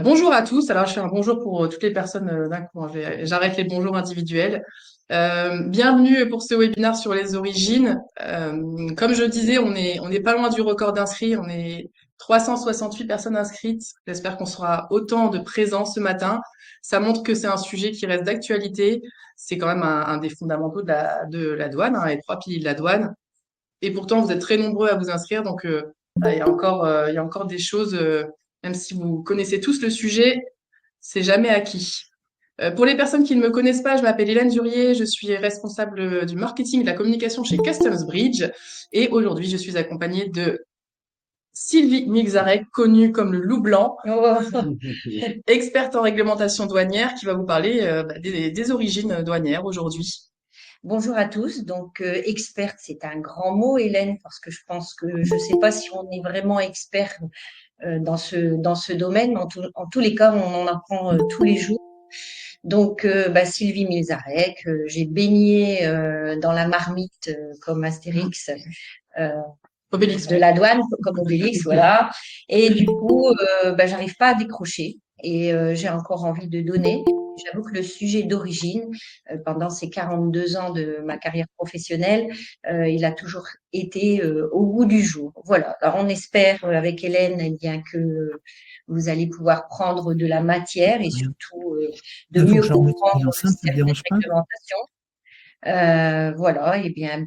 Bonjour à tous. Alors, je fais un bonjour pour toutes les personnes d'un coup, hein. J'arrête les bonjours individuels. Bienvenue pour ce webinaire sur les origines. Comme je disais, on est pas loin du record d'inscrits. On est 368 personnes inscrites. J'espère qu'on sera autant de présents ce matin. Ça montre que c'est un sujet qui reste d'actualité. C'est quand même un des fondamentaux de la douane, hein, les trois piliers de la douane. Et pourtant, vous êtes très nombreux à vous inscrire, donc il y a encore des choses, même si vous connaissez tous le sujet, c'est jamais acquis. Pour les personnes qui ne me connaissent pas, je m'appelle Hélène Durier, je suis responsable du marketing et de la communication chez Customs Bridge, et aujourd'hui, je suis accompagnée de Sylvie Mixarek, connue comme le loup blanc, Oh, experte en réglementation douanière, qui va vous parler des origines douanières aujourd'hui. bonjour à tous. Donc, experte, c'est un grand mot, Hélène, parce que je pense que je ne sais pas si on est vraiment expert dans ce domaine, mais en tous les cas, on en apprend tous les jours. Donc, Sylvie Milzarek, j'ai baigné dans la marmite comme Astérix euh, Obélix. de la douane, comme Obélix, voilà. Et du coup, j'arrive pas à décrocher et j'ai encore envie de donner. J'avoue que le sujet d'origine, pendant ces 42 ans de ma carrière professionnelle, il a toujours été au goût du jour. Voilà. Alors, on espère avec Hélène, eh bien que vous allez pouvoir prendre de la matière et surtout de Il faut mieux que je remette une comprendre enceinte, ça ne te certaines dérange pas? réglementations. Voilà. Et bien,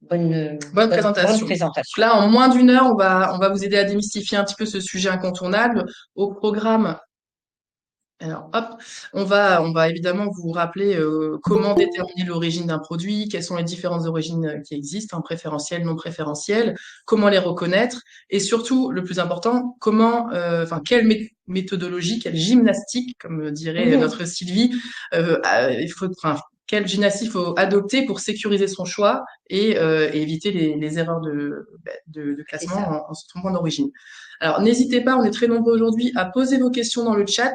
Bonne bonne présentation. Donc présentation. là, en moins d'une heure, on va vous aider à démystifier un petit peu ce sujet incontournable. Au programme, alors hop, on va évidemment vous rappeler comment déterminer l'origine d'un produit, quelles sont les différentes origines qui existent, hein, préférentielles, non préférentielles, comment les reconnaître, et surtout, le plus important, quelle méthodologie, quelle gymnastique, comme dirait Mhm. notre Sylvie, quelle gymnastique il faut adopter pour sécuriser son choix et éviter les erreurs de C'est classement ça. en se trompant d'origine. Alors, n'hésitez pas, on est très nombreux aujourd'hui à poser vos questions dans le chat.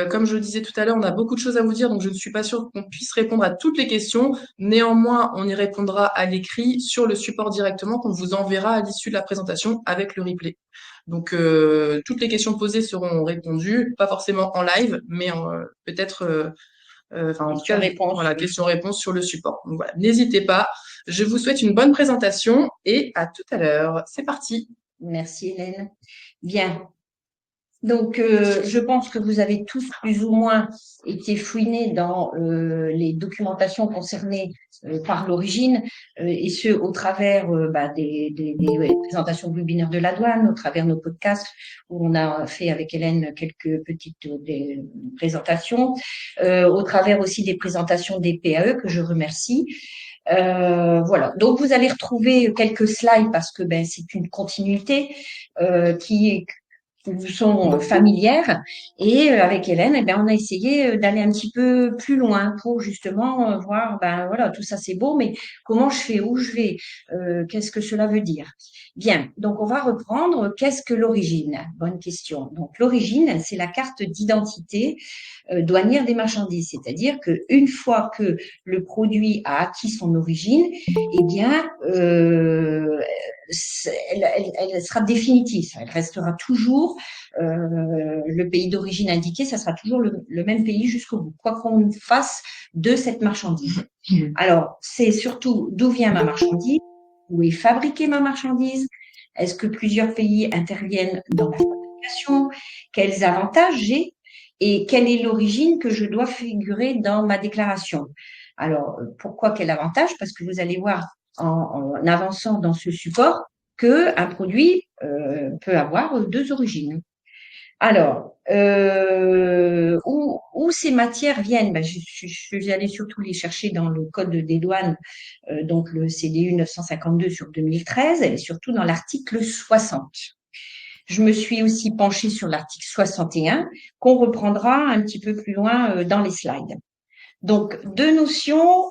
Comme je le disais tout à l'heure, on a beaucoup de choses à vous dire, donc je ne suis pas sûre qu'on puisse répondre à toutes les questions. Néanmoins, on y répondra à l'écrit sur le support directement qu'on vous enverra à l'issue de la présentation avec le replay. Donc, toutes les questions posées seront répondues, pas forcément en live, mais peut-être, en tout cas, Question-réponse, voilà, oui. questions-réponses sur le support. Donc voilà, n'hésitez pas. Je vous souhaite une bonne présentation et à tout à l'heure. C'est parti. Merci Hélène. Bien. Donc, je pense que vous avez tous plus ou moins été fouinés dans les documentations concernées par l'origine, et ce, au travers des présentations de webinaires de la douane, au travers nos podcasts, où on a fait avec Hélène quelques petites présentations, au travers aussi des présentations des PAE, que je remercie. Voilà. Donc, vous allez retrouver quelques slides parce que c'est une continuité qui vous sont familières. Et avec Hélène, on a essayé d'aller un petit peu plus loin pour justement voir, voilà, tout ça c'est beau, mais comment je fais, où je vais, qu'est-ce que cela veut dire? Bien, donc on va reprendre. Qu'est-ce que l'origine? Bonne question. Donc l'origine, c'est la carte d'identité douanière des marchandises, c'est-à-dire qu'une fois que le produit a acquis son origine, eh bien, elle sera définitive. Elle restera toujours le pays d'origine indiqué, ça sera toujours le même pays jusqu'au bout, quoi qu'on fasse de cette marchandise. Alors, c'est surtout d'où vient ma marchandise, où est fabriquée ma marchandise, est-ce que plusieurs pays interviennent dans la fabrication, quels avantages j'ai et quelle est l'origine que je dois figurer dans ma déclaration. Alors, pourquoi quel avantage? Parce que vous allez voir en avançant dans ce support qu'un produit peut avoir deux origines. Alors, où ces matières viennent? Je suis allée surtout les chercher dans le Code des douanes, donc le CDU 952 sur 2013, et surtout dans l'article 60. Je me suis aussi penchée sur l'article 61, qu'on reprendra un petit peu plus loin dans les slides. Donc, deux notions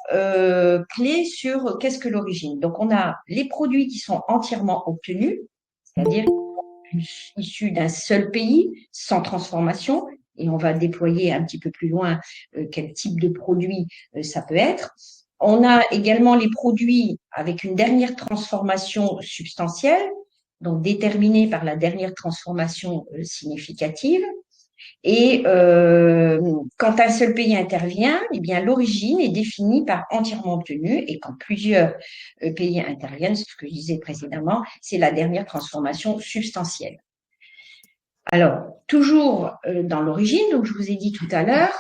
clés sur qu'est-ce que l'origine. Donc, on a les produits qui sont entièrement obtenus, c'est-à-dire issus d'un seul pays, sans transformation, et on va déployer un petit peu plus loin quel type de produit ça peut être. On a également les produits avec une dernière transformation substantielle, donc déterminée par la dernière transformation significative. Et quand un seul pays intervient, eh bien l'origine est définie par entièrement obtenu, et quand plusieurs pays interviennent, c'est ce que je disais précédemment, c'est la dernière transformation substantielle. Alors, toujours dans l'origine, donc je vous ai dit tout à l'heure,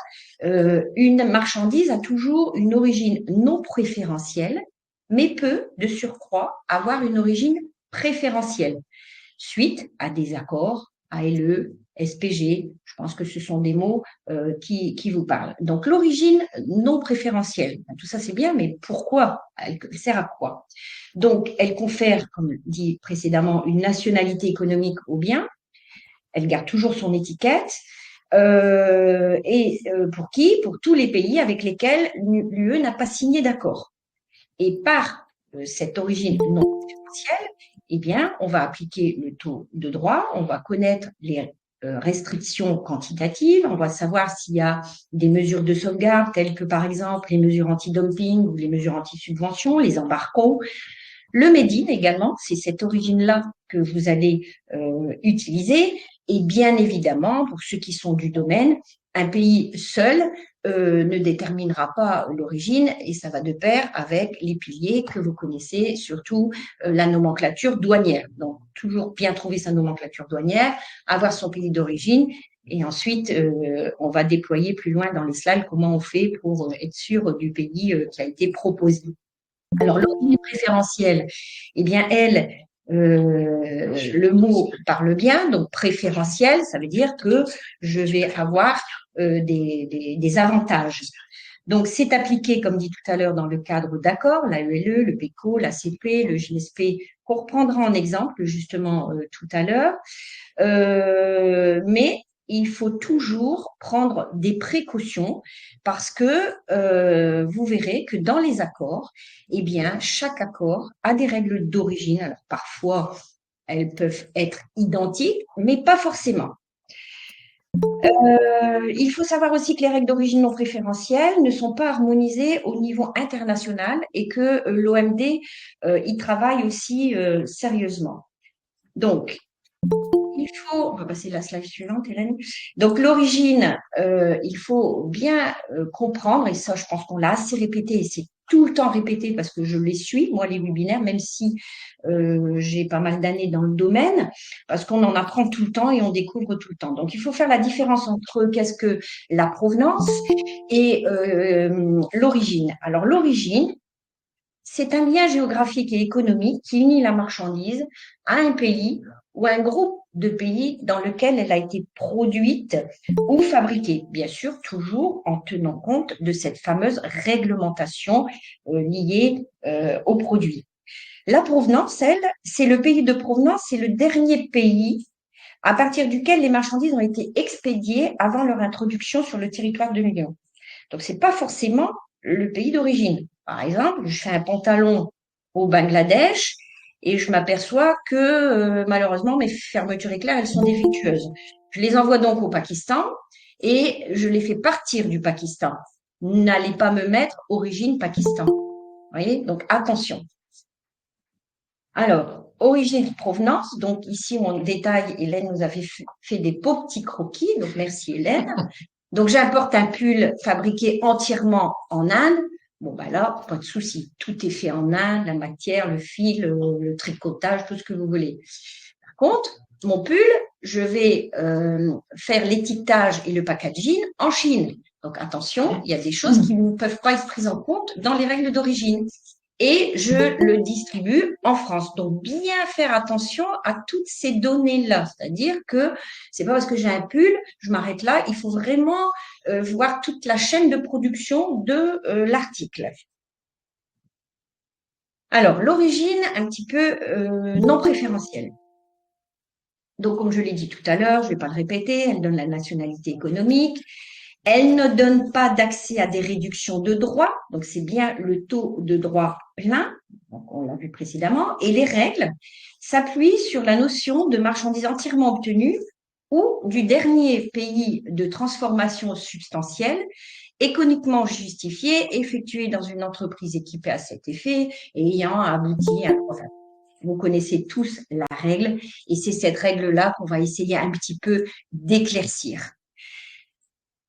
une marchandise a toujours une origine non préférentielle, mais peut, de surcroît, avoir une origine préférentielle, suite à des accords ALE, SPG. Je pense que ce sont des mots qui vous parlent. Donc, l'origine non préférentielle, tout ça c'est bien, mais pourquoi? Elle sert à quoi? Donc, elle confère, comme dit précédemment, une nationalité économique au bien. Elle garde toujours son étiquette. Pour qui? Pour tous les pays avec lesquels l'UE n'a pas signé d'accord. Et par cette origine non préférentielle, eh bien, on va appliquer le taux de droit, on va connaître les restrictions quantitatives, on va savoir s'il y a des mesures de sauvegarde telles que par exemple les mesures anti-dumping ou les mesures anti-subvention, les embargos. Le Made in également, c'est cette origine-là que vous allez utiliser. Et bien évidemment, pour ceux qui sont du domaine, un pays seul ne déterminera pas l'origine et ça va de pair avec les piliers que vous connaissez, surtout la nomenclature douanière. Donc, toujours bien trouver sa nomenclature douanière, avoir son pays d'origine et ensuite, on va déployer plus loin dans les slides comment on fait pour être sûr du pays qui a été proposé. Alors, l'origine préférentielle, eh bien, elle, le mot parle bien, donc préférentiel, ça veut dire que je vais avoir des avantages. Donc, c'est appliqué, comme dit tout à l'heure, dans le cadre d'accords, la l'AELE, le PECO, la CP, le JSP, qu'on reprendra en exemple justement tout à l'heure. Mais il faut toujours prendre des précautions parce que vous verrez que dans les accords, eh bien, chaque accord a des règles d'origine. Alors, parfois, elles peuvent être identiques, mais pas forcément. Il faut savoir aussi que les règles d'origine non préférentielles ne sont pas harmonisées au niveau international et que l'OMD y travaille aussi sérieusement. Donc, on va passer la slide suivante, Hélène. Donc, l'origine, il faut bien comprendre, et ça, je pense qu'on l'a assez répété, et c'est tout le temps répété parce que je les suis, moi, les webinaires, même si j'ai pas mal d'années dans le domaine, parce qu'on en apprend tout le temps et on découvre tout le temps. Donc, il faut faire la différence entre qu'est-ce que la provenance et l'origine. Alors, l'origine, c'est un lien géographique et économique qui unit la marchandise à un pays ou à un groupe de pays dans lequel elle a été produite ou fabriquée. Bien sûr, toujours en tenant compte de cette fameuse réglementation liée au produit. La provenance, elle, c'est le pays de provenance, c'est le dernier pays à partir duquel les marchandises ont été expédiées avant leur introduction sur le territoire de l'Union. Donc, c'est pas forcément le pays d'origine. Par exemple, je fais un pantalon au Bangladesh et je m'aperçois que malheureusement, mes fermetures éclairs, elles sont défectueuses. Je les envoie donc au Pakistan et je les fais partir du Pakistan. N'allez pas me mettre origine Pakistan. Vous voyez? Donc, attention. Alors, origine, provenance. Donc, ici, on détaille, Hélène nous a fait des beaux petits croquis. Donc, merci Hélène. Donc, j'importe un pull fabriqué entièrement en Inde. Bon, ben là, pas de souci. Tout est fait en Inde, la matière, le fil, le tricotage, tout ce que vous voulez. Par contre, mon pull, je vais faire l'étiquetage et le packaging en Chine. Donc, attention, il y a des choses qui ne peuvent pas être prises en compte dans les règles d'origine. Et je le distribue en France. Donc, bien faire attention à toutes ces données-là. C'est-à-dire que c'est pas parce que j'ai un pull, je m'arrête là. Il faut vraiment voir toute la chaîne de production de l'article. Alors, l'origine, un petit peu non préférentielle. Donc, comme je l'ai dit tout à l'heure, je vais pas le répéter, elle donne la nationalité économique. Elle ne donne pas d'accès à des réductions de droits, donc c'est bien le taux de droit plein, donc on l'a vu précédemment, et les règles s'appuient sur la notion de marchandise entièrement obtenue ou du dernier pays de transformation substantielle économiquement justifié, effectué dans une entreprise équipée à cet effet et ayant abouti à un profit. vous connaissez tous la règle et c'est cette règle-là qu'on va essayer un petit peu d'éclaircir.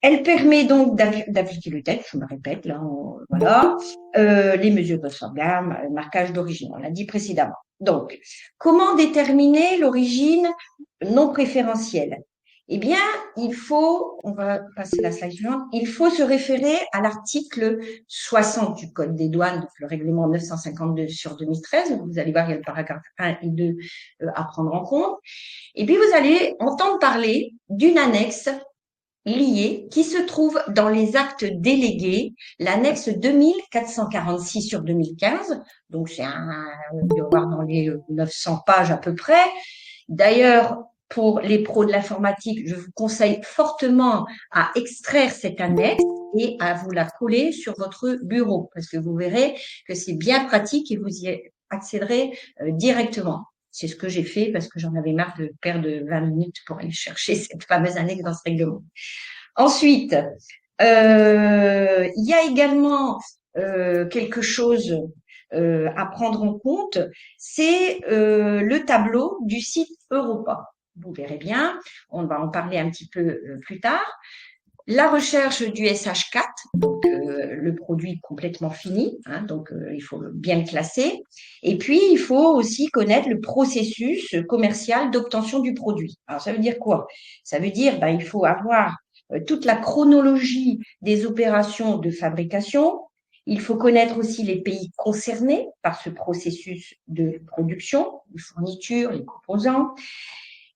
Elle permet donc d'appliquer le texte, je me répète, là, voilà, les mesures de sauvegarde, marquage d'origine, on l'a dit précédemment. Donc, comment déterminer l'origine non préférentielle? Eh bien, on va passer la slide suivante, il faut se référer à l'article 60 du Code des douanes, donc le règlement 952/2013. Vous allez voir, il y a le paragraphe 1 et 2 à prendre en compte. Et puis, vous allez entendre parler d'une annexe liée qui se trouve dans les actes délégués, l'annexe 2446/2015. Donc, on doit voir dans les 900 pages à peu près. D'ailleurs, pour les pros de l'informatique, je vous conseille fortement à extraire cette annexe et à vous la coller sur votre bureau parce que vous verrez que c'est bien pratique et vous y accéderez directement. C'est ce que j'ai fait parce que j'en avais marre de perdre 20 minutes pour aller chercher cette fameuse annexe dans ce règlement. Ensuite, il y a également quelque chose à prendre en compte, c'est le tableau du site Europa. Vous verrez bien, on va en parler un petit peu plus tard. La recherche du SH4, donc le produit complètement fini, hein, donc il faut bien le classer. Et puis, il faut aussi connaître le processus commercial d'obtention du produit. Alors, ça veut dire quoi? Ça veut dire il faut avoir toute la chronologie des opérations de fabrication. Il faut connaître aussi les pays concernés par ce processus de production, les fournitures, les composants.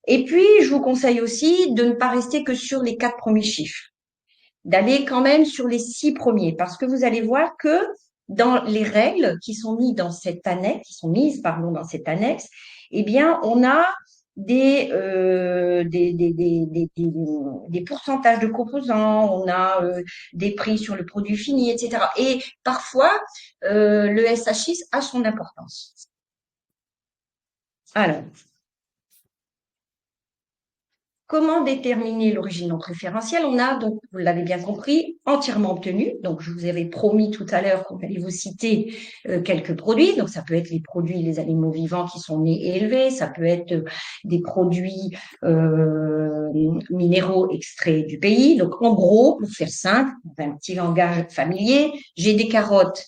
Et puis, je vous conseille aussi de ne pas rester que sur les 4 premiers chiffres, d'aller quand même sur les 6 premiers, parce que vous allez voir que dans les règles qui sont mises dans cette annexe, eh bien, on a des pourcentages de composants, on a des prix sur le produit fini, etc. Et parfois, le SH6 a son importance. Alors, comment déterminer l'origine non préférentielle? On a, donc, vous l'avez bien compris, entièrement obtenu. Donc, je vous avais promis tout à l'heure qu'on allait vous citer quelques produits. Donc, ça peut être les produits, les animaux vivants qui sont nés et élevés. Ça peut être des produits minéraux extraits du pays. Donc, en gros, pour faire simple, un petit langage familier, j'ai des carottes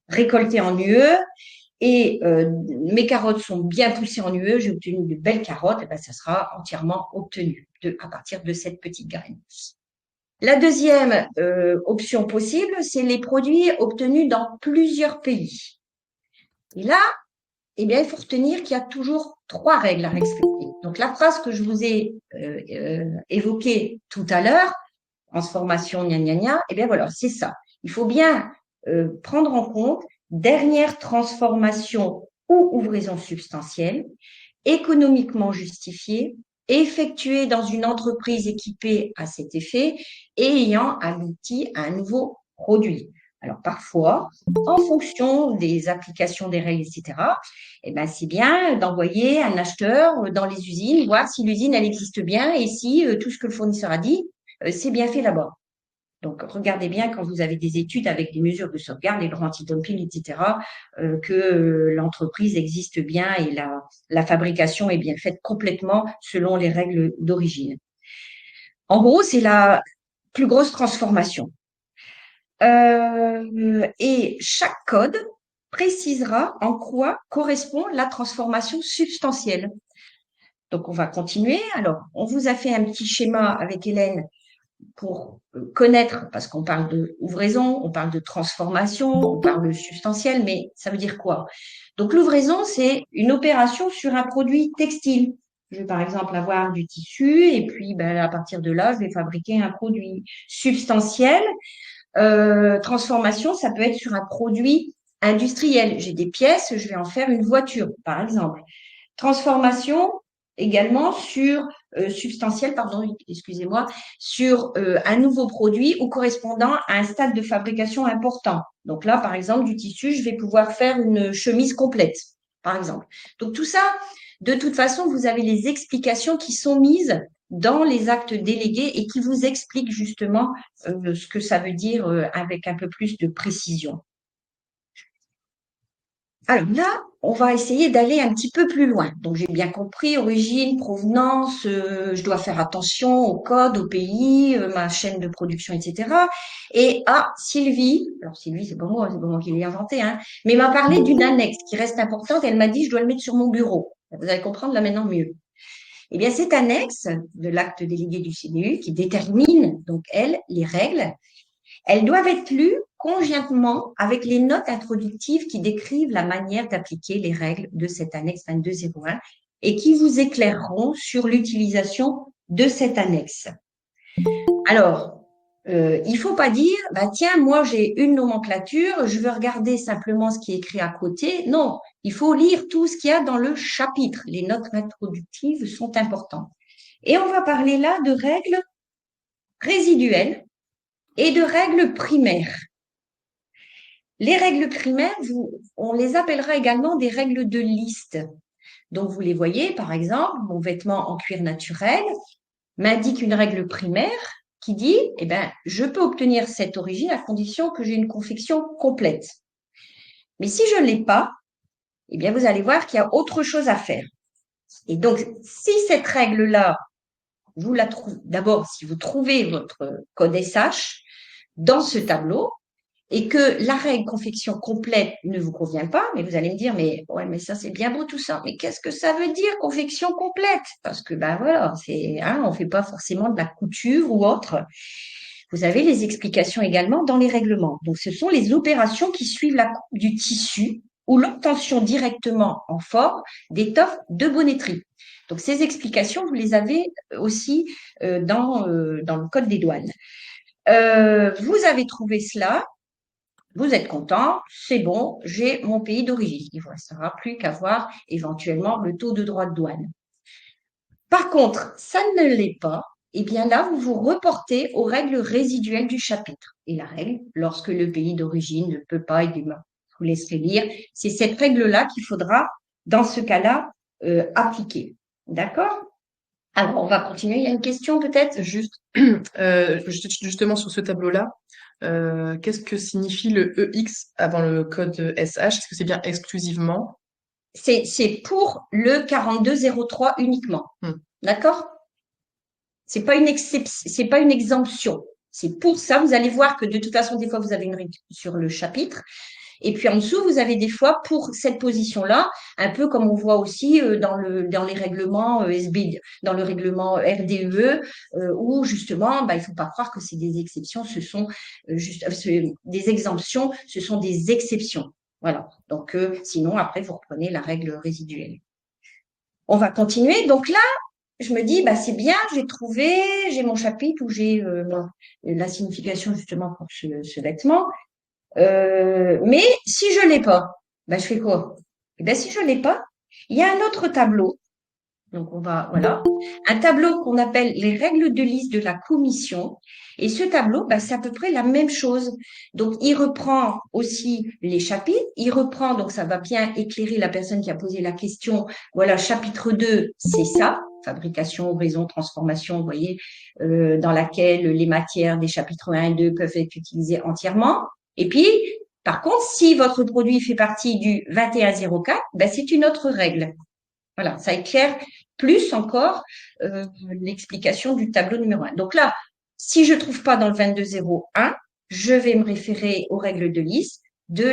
récoltées en UE. Et mes carottes sont bien poussées en UE, j'ai obtenu de belles carottes, et ben ça sera entièrement obtenu à partir de cette petite graine. La deuxième option possible, c'est les produits obtenus dans plusieurs pays. Et là, eh bien, il faut retenir qu'il y a toujours 3 règles à respecter. Donc, la phrase que je vous ai évoquée tout à l'heure, transformation, gna gna gna, eh bien voilà, c'est ça. Il faut bien prendre en compte dernière transformation ou ouvraison substantielle, économiquement justifiée, effectuée dans une entreprise équipée à cet effet et ayant abouti à un nouveau produit. Alors parfois, en fonction des applications des règles, etc., eh ben, c'est bien d'envoyer un acheteur dans les usines, voir si l'usine elle existe bien et si tout ce que le fournisseur a dit, c'est bien fait là-bas. Donc, regardez bien quand vous avez des études avec des mesures de sauvegarde, les droits anti-dumping, etc., que l'entreprise existe bien et la fabrication est bien faite complètement selon les règles d'origine. En gros, c'est la plus grosse transformation. Et chaque code précisera en quoi correspond la transformation substantielle. Donc, on va continuer. Alors, on vous a fait un petit schéma avec Hélène pour connaître, parce qu'on parle de ouvraison, on parle de transformation, on parle de substantiel, mais ça veut dire quoi? Donc, l'ouvraison, c'est une opération sur un produit textile. Je vais par exemple avoir du tissu et puis à partir de là, je vais fabriquer un produit substantiel. Transformation, ça peut être sur un produit industriel. J'ai des pièces, je vais en faire une voiture, par exemple. Transformation, également sur substantiel, pardon, excusez-moi, sur un nouveau produit ou correspondant à un stade de fabrication important. Donc là, par exemple, du tissu, je vais pouvoir faire une chemise complète, par exemple. Donc tout ça, de toute façon, vous avez les explications qui sont mises dans les actes délégués et qui vous expliquent justement ce que ça veut dire avec un peu plus de précision. Alors là, on va essayer d'aller un petit peu plus loin. Donc j'ai bien compris, origine, provenance, je dois faire attention au code, au pays, ma chaîne de production, etc. Et Sylvie, alors Sylvie, c'est pas moi qui l'ai inventé, hein, mais m'a parlé d'une annexe qui reste importante. Elle m'a dit, je dois le mettre sur mon bureau. Vous allez comprendre là maintenant mieux. Eh bien, cette annexe de l'acte délégué du CDU qui détermine donc elle les règles, elles doivent être lues conjointement avec les notes introductives qui décrivent la manière d'appliquer les règles de cette annexe 2201 et qui vous éclaireront sur l'utilisation de cette annexe. Alors, il faut pas dire, bah tiens, moi j'ai une nomenclature, je veux regarder simplement ce qui est écrit à côté. Non, il faut lire tout ce qu'il y a dans le chapitre. Les notes introductives sont importantes. Et on va parler là de règles résiduelles et de règles primaires. Les règles primaires, on les appellera également des règles de liste. Donc, vous les voyez, par exemple, mon vêtement en cuir naturel m'indique une règle primaire qui dit, eh ben, je peux obtenir cette origine à condition que j'ai une confection complète. Mais si je ne l'ai pas, eh bien, vous allez voir qu'il y a autre chose à faire. Et donc, si cette règle-là, vous la trouvez, d'abord, si vous trouvez votre code SH dans ce tableau, et que la règle confection complète ne vous convient pas, mais vous allez me dire, mais ouais, mais ça c'est bien beau tout ça, mais qu'est-ce que ça veut dire confection complète? Parce que ben voilà, on fait pas forcément de la couture ou autre. Vous avez les explications également dans les règlements. Donc ce sont les opérations qui suivent la coupe du tissu ou l'obtention directement en forme d'étoffe de bonneterie. Donc ces explications, vous les avez aussi dans le code des douanes. Vous avez trouvé cela. Vous êtes content, c'est bon, j'ai mon pays d'origine. Il ne vous restera plus qu'à voir éventuellement le taux de droit de douane. Par contre, ça ne l'est pas. Et bien là, vous vous reportez aux règles résiduelles du chapitre. Et la règle, lorsque le pays d'origine ne peut pas, je vous laisserai lire, c'est cette règle-là qu'il faudra, dans ce cas-là, appliquer. D'accord? Alors, on va continuer. Il y a une question peut-être? Justement sur ce tableau-là, qu'est-ce que signifie le EX avant le code SH? Est-ce que c'est bien exclusivement? C'est pour le 4203 uniquement. D'accord? C'est pas une exemption. C'est pour ça, vous allez voir que de toute façon, des fois, vous avez une règle sur le chapitre. Et puis en dessous, vous avez des fois pour cette position-là, un peu comme on voit aussi dans les règlements dans le règlement RDE, où justement, il faut pas croire que c'est des exceptions, ce sont des exemptions, ce sont des exceptions. Voilà. Donc sinon, après, vous reprenez la règle résiduelle. On va continuer. Donc là, je me dis, c'est bien, j'ai mon chapitre où j'ai la signification justement pour ce vêtement. Mais si je l'ai pas, je fais quoi? Si je l'ai pas, il y a un autre tableau. Donc voilà, un tableau qu'on appelle les règles de liste de la commission. Et ce tableau, c'est à peu près la même chose. Donc il reprend aussi les chapitres. Il reprend, donc ça va bien éclairer la personne qui a posé la question. Voilà, chapitre 2, c'est ça. Fabrication, raison, transformation, vous voyez, dans laquelle les matières des chapitres 1 et 2 peuvent être utilisées entièrement. Et puis, par contre, si votre produit fait partie du 2104, c'est une autre règle. Voilà, ça éclaire plus encore l'explication du tableau numéro 1. Donc là, si je ne trouve pas dans le 2201, je vais me référer aux règles de liste de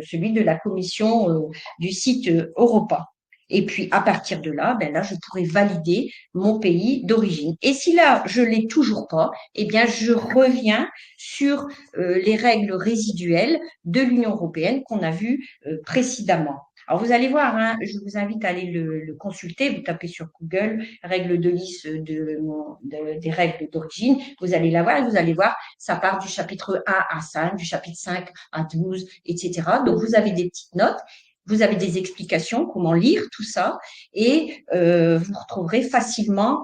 celui de la commission du site Europa. Et puis, à partir de là, là, je pourrais valider mon pays d'origine. Et si là, je l'ai toujours pas, je reviens sur les règles résiduelles de l'Union européenne qu'on a vues précédemment. Alors, vous allez voir, je vous invite à aller le consulter. Vous tapez sur Google règles de liste des règles d'origine. Vous allez la voir et vous allez voir, ça part du chapitre 1 à 5, du chapitre 5 à 12, etc. Donc, vous avez des petites notes. Vous avez des explications, comment lire tout ça, et vous retrouverez facilement,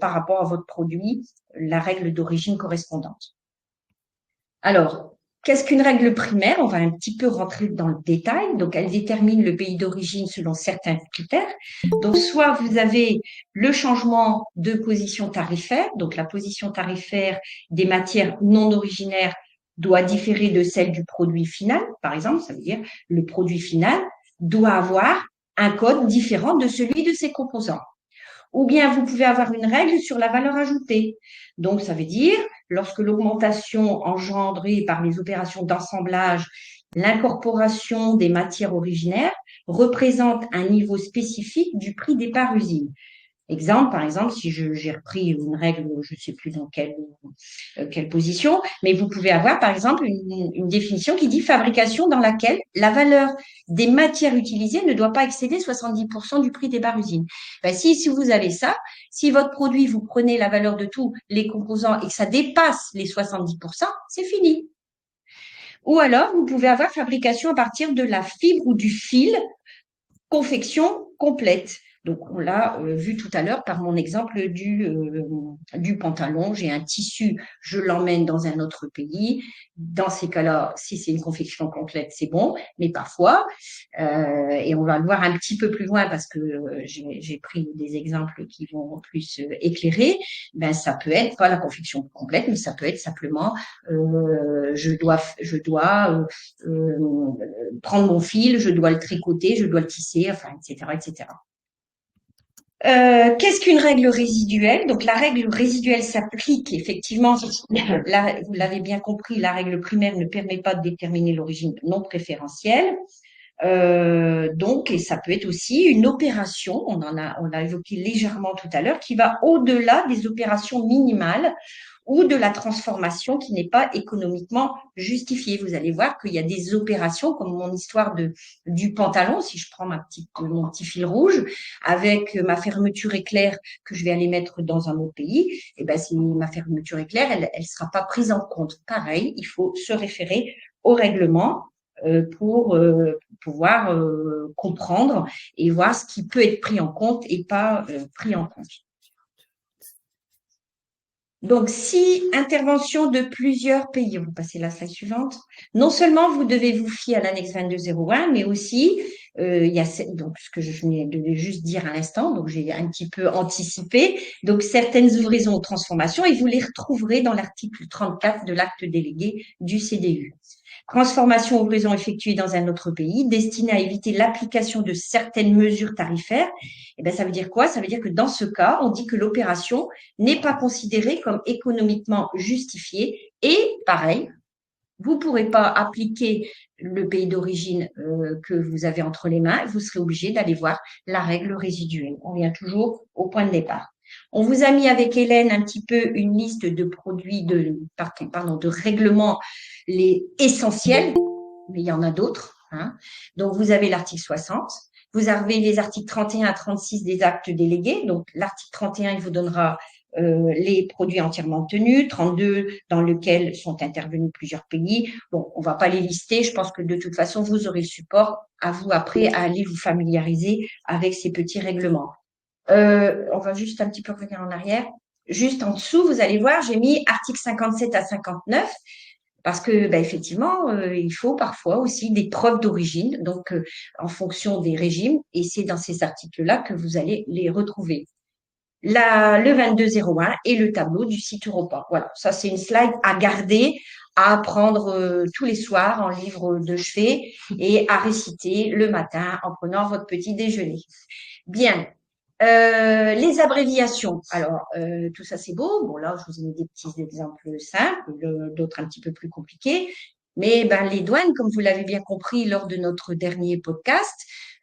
par rapport à votre produit, la règle d'origine correspondante. Alors, qu'est-ce qu'une règle primaire? On va un petit peu rentrer dans le détail. Donc, elle détermine le pays d'origine selon certains critères. Donc, soit vous avez le changement de position tarifaire, donc la position tarifaire des matières non originaires doit différer de celle du produit final, par exemple, ça veut dire le produit final doit avoir un code différent de celui de ses composants. Ou bien vous pouvez avoir une règle sur la valeur ajoutée. Donc, ça veut dire, lorsque l'augmentation engendrée par les opérations d'assemblage, l'incorporation des matières originaires représente un niveau spécifique du prix des parts usines. Exemple, par exemple, si j'ai repris une règle, je ne sais plus dans quelle position, mais vous pouvez avoir, par exemple, une définition qui dit fabrication dans laquelle la valeur des matières utilisées ne doit pas excéder 70% du prix des barres usines. Ben, si vous avez ça, si votre produit, vous prenez la valeur de tous les composants et que ça dépasse les 70%, c'est fini. Ou alors, vous pouvez avoir fabrication à partir de la fibre ou du fil, confection complète. Donc, on l'a vu tout à l'heure par mon exemple du pantalon. J'ai un tissu, je l'emmène dans un autre pays. Dans ces cas-là, si c'est une confection complète, c'est bon. Mais parfois, et on va le voir un petit peu plus loin parce que j'ai pris des exemples qui vont plus éclairer, ben, ça peut être pas la confection complète, mais ça peut être simplement je dois prendre mon fil, je dois le tricoter, je dois le tisser, enfin, etc., etc. Qu'est-ce qu'une règle résiduelle? Donc, la règle résiduelle s'applique effectivement, vous l'avez bien compris, la règle primaire ne permet pas de déterminer l'origine non préférentielle. Donc, et ça peut être aussi une opération, on l'a évoqué légèrement tout à l'heure, qui va au-delà des opérations minimales ou de la transformation qui n'est pas économiquement justifiée. Vous allez voir qu'il y a des opérations, comme mon histoire du pantalon, si je prends mon petit fil rouge, avec ma fermeture éclair que je vais aller mettre dans un autre pays, et ben si ma fermeture éclair, elle sera pas prise en compte. Pareil, il faut se référer au règlement pour pouvoir comprendre et voir ce qui peut être pris en compte et pas pris en compte. Donc, si intervention de plusieurs pays, on va passer la slide suivante, non seulement vous devez vous fier à l'annexe 2201, mais aussi, il y a donc ce que je venais de juste dire à l'instant, donc j'ai un petit peu anticipé, donc certaines ouvraisons ou transformations, et vous les retrouverez dans l'article 34 de l'acte délégué du CDU. Transformation ou livraison effectuée dans un autre pays, destinée à éviter l'application de certaines mesures tarifaires. Eh bien, ça veut dire quoi? Ça veut dire que dans ce cas, on dit que l'opération n'est pas considérée comme économiquement justifiée et, pareil, vous ne pourrez pas appliquer le pays d'origine que vous avez entre les mains, vous serez obligé d'aller voir la règle résiduelle. On vient toujours au point de départ. On vous a mis avec Hélène un petit peu une liste de produits, de règlements les essentiels, mais il y en a d'autres. Hein. Donc, vous avez l'article 60, vous avez les articles 31 à 36 des actes délégués. Donc, l'article 31, il vous donnera les produits entièrement tenus, 32 dans lequel sont intervenus plusieurs pays. Bon, on va pas les lister. Je pense que de toute façon, vous aurez support à vous après à aller vous familiariser avec ces petits règlements. On va juste un petit peu revenir en arrière. Juste en dessous, vous allez voir, j'ai mis article 57 à 59 parce que, ben, effectivement, il faut parfois aussi des preuves d'origine, donc en fonction des régimes, et c'est dans ces articles-là que vous allez les retrouver. Le 2201 et le tableau du site Europa. Voilà, ça c'est une slide à garder, à apprendre tous les soirs en livre de chevet et à réciter le matin en prenant votre petit déjeuner. Bien. Les abréviations. Alors, tout ça, c'est beau. Bon, là, je vous ai mis des petits exemples simples, d'autres un petit peu plus compliqués. Mais ben, les douanes, comme vous l'avez bien compris lors de notre dernier podcast,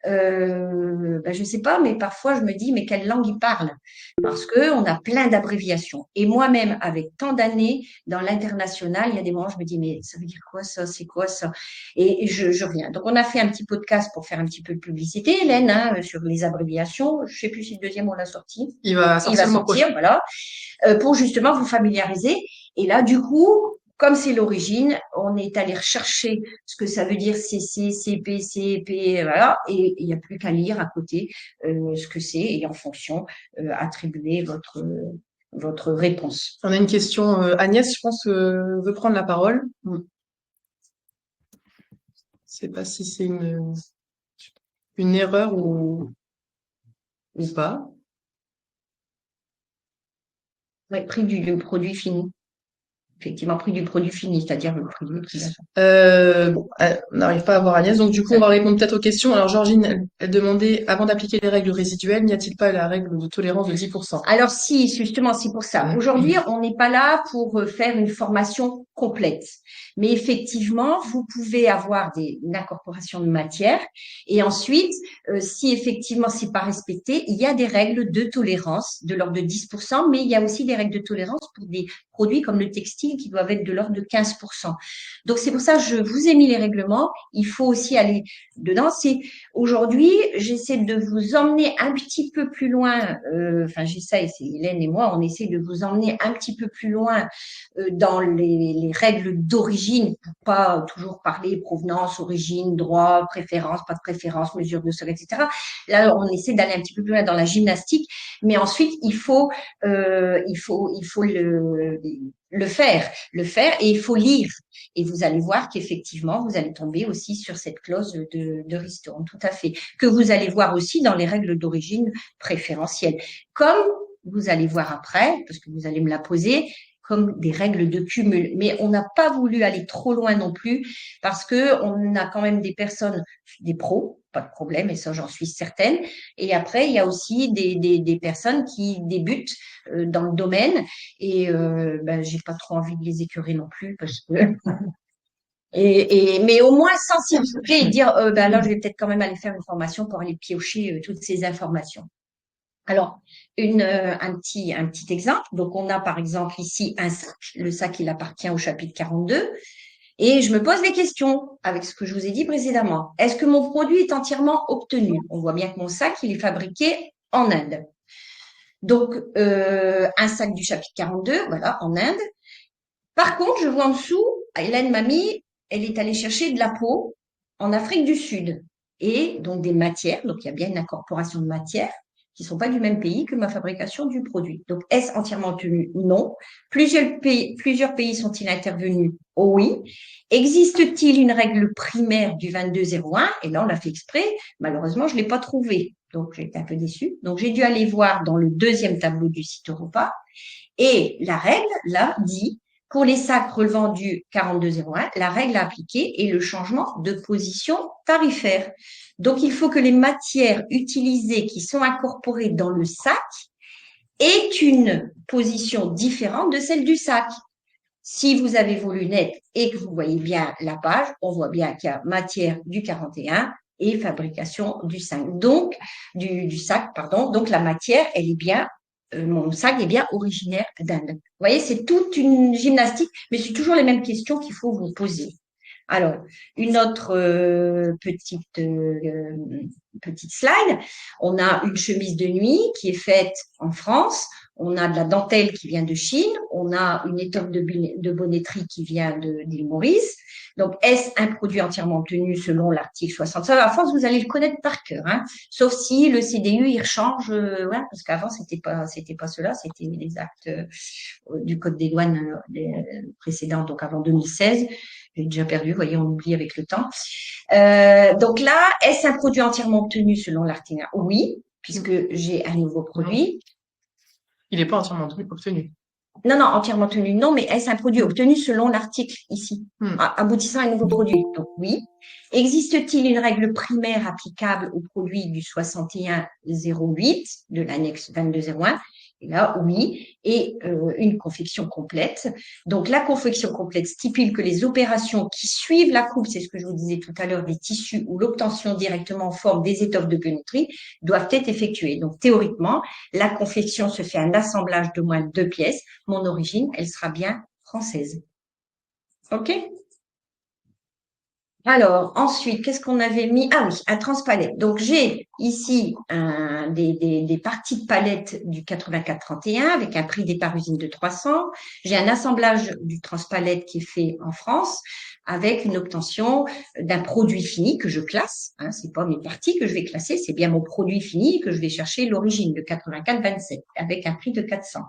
ben, je ne sais pas, mais parfois, je me dis, mais quelle langue ils parlent? Parce qu'on a plein d'abréviations. Et moi-même, avec tant d'années dans l'international, il y a des moments, je me dis, mais ça veut dire quoi ça? C'est quoi ça? Et je reviens. Donc, on a fait un petit podcast pour faire un petit peu de publicité, Hélène, hein, sur les abréviations. Je ne sais plus si le deuxième, on l'a sorti. Il va sortir, voilà, pour justement vous familiariser. Et là, du coup, comme c'est l'origine, on est allé rechercher ce que ça veut dire CC, CP, CP, voilà, et il n'y a plus qu'à lire à côté ce que c'est et en fonction attribuer votre réponse. On a une question. Agnès, je pense, veut prendre la parole. Je ne sais pas si c'est une erreur ou pas. Ouais, prix du produit fini. Effectivement, prix du produit fini, c'est-à-dire le prix de l'utilisation. Bon, on n'arrive pas à voir Agnès, donc du coup, on va répondre peut-être aux questions. Alors, Georgine, elle demandait, avant d'appliquer les règles résiduelles, n'y a-t-il pas la règle de tolérance de 10%? Alors si, justement, c'est pour ça. Aujourd'hui, on n'est pas là pour faire une formation complète. Mais effectivement, vous pouvez avoir une incorporation de matière. Et ensuite, si effectivement c'est pas respecté, il y a des règles de tolérance de l'ordre de 10%, mais il y a aussi des règles de tolérance pour des produits comme le textile qui doivent être de l'ordre de 15%. Donc c'est pour ça que je vous ai mis les règlements. Il faut aussi aller dedans. Aujourd'hui, j'essaie de vous emmener un petit peu plus loin, enfin j'essaie, c'est Hélène et moi, on essaie de vous emmener un petit peu plus loin dans les règles d'origine, pour pas toujours parler provenance, origine, droit, préférence, pas de préférence, mesure de sol, etc. Là, on essaie d'aller un petit peu plus loin dans la gymnastique, mais ensuite, il faut le faire, et il faut lire. Et vous allez voir qu'effectivement, vous allez tomber aussi sur cette clause de ristourne, tout à fait, que vous allez voir aussi dans les règles d'origine préférentielle. Comme vous allez voir après, parce que vous allez me la poser, comme des règles de cumul. Mais on n'a pas voulu aller trop loin non plus, parce que on a quand même des personnes, des pros, pas de problème, et ça j'en suis certaine. Et après, il y a aussi des personnes qui débutent dans le domaine, et j'ai pas trop envie de les écœurer non plus, parce que mais au moins sensibiliser et dire là je vais peut-être quand même aller faire une formation pour aller piocher toutes ces informations. Alors un petit exemple. Donc on a par exemple ici un sac. Le sac il appartient au chapitre 42 et je me pose des questions avec ce que je vous ai dit précédemment. Est-ce que mon produit est entièrement obtenu? On voit bien que mon sac il est fabriqué en Inde. Donc un sac du chapitre 42, voilà, en Inde. Par contre, je vois en dessous, Hélène Mamie, elle est allée chercher de la peau en Afrique du Sud et donc des matières. Donc, il y a bien une incorporation de matières qui ne sont pas du même pays que ma fabrication du produit. Donc, est-ce entièrement tenu? Non. Plusieurs pays sont-ils intervenus? Oh oui. Existe-t-il une règle primaire du 2201? Et là, on l'a fait exprès. Malheureusement, je ne l'ai pas trouvée. Donc, j'ai été un peu déçue. Donc, j'ai dû aller voir dans le deuxième tableau du site Europa. Et la règle, là, dit pour les sacs relevant du 4201, la règle à appliquer est le changement de position tarifaire. Donc, il faut que les matières utilisées qui sont incorporées dans le sac aient une position différente de celle du sac. Si vous avez vos lunettes et que vous voyez bien la page, on voit bien qu'il y a matière du 41 et fabrication du 5. Donc, du sac, pardon. Donc, la matière, elle est bien mon sac est bien originaire d'Inde. Vous voyez, c'est toute une gymnastique, mais c'est toujours les mêmes questions qu'il faut vous poser. Alors, une autre petite slide. On a une chemise de nuit qui est faite en France. On a de la dentelle qui vient de Chine. On a une étoffe de bonneterie qui vient d'île Maurice. Donc, est-ce un produit entièrement obtenu selon l'article 65? À force, vous allez le connaître par cœur, hein. Sauf si le CDU, il change, ouais, parce qu'avant, c'était pas cela, c'était les actes du Code des douanes précédents, donc avant 2016. J'ai déjà perdu, vous voyez, on oublie avec le temps. Donc là, est-ce un produit entièrement obtenu selon l'article? Oui, puisque j'ai un nouveau produit. Il n'est pas entièrement obtenu. Non, entièrement obtenu, non, mais est-ce un produit obtenu selon l'article ici, aboutissant à un nouveau produit? Donc oui. Existe-t-il une règle primaire applicable au produit du 6108 de l'annexe 2201? Et là, oui. Et une confection complète. Donc la confection complète stipule que les opérations qui suivent la coupe, c'est ce que je vous disais tout à l'heure, des tissus ou l'obtention directement en forme des étoffes de bonneterie doivent être effectuées. Donc théoriquement, la confection se fait un assemblage de moins de 2 pièces. Mon origine, elle sera bien française. OK? Alors, ensuite, qu'est-ce qu'on avait mis? Ah oui, un transpalette. Donc, j'ai ici des parties de palette du 84-31 avec un prix départ usine de 300. J'ai un assemblage du transpalette qui est fait en France avec une obtention d'un produit fini que je classe. Hein, c'est pas mes parties que je vais classer, c'est bien mon produit fini que je vais chercher l'origine, de 84-27, avec un prix de 400.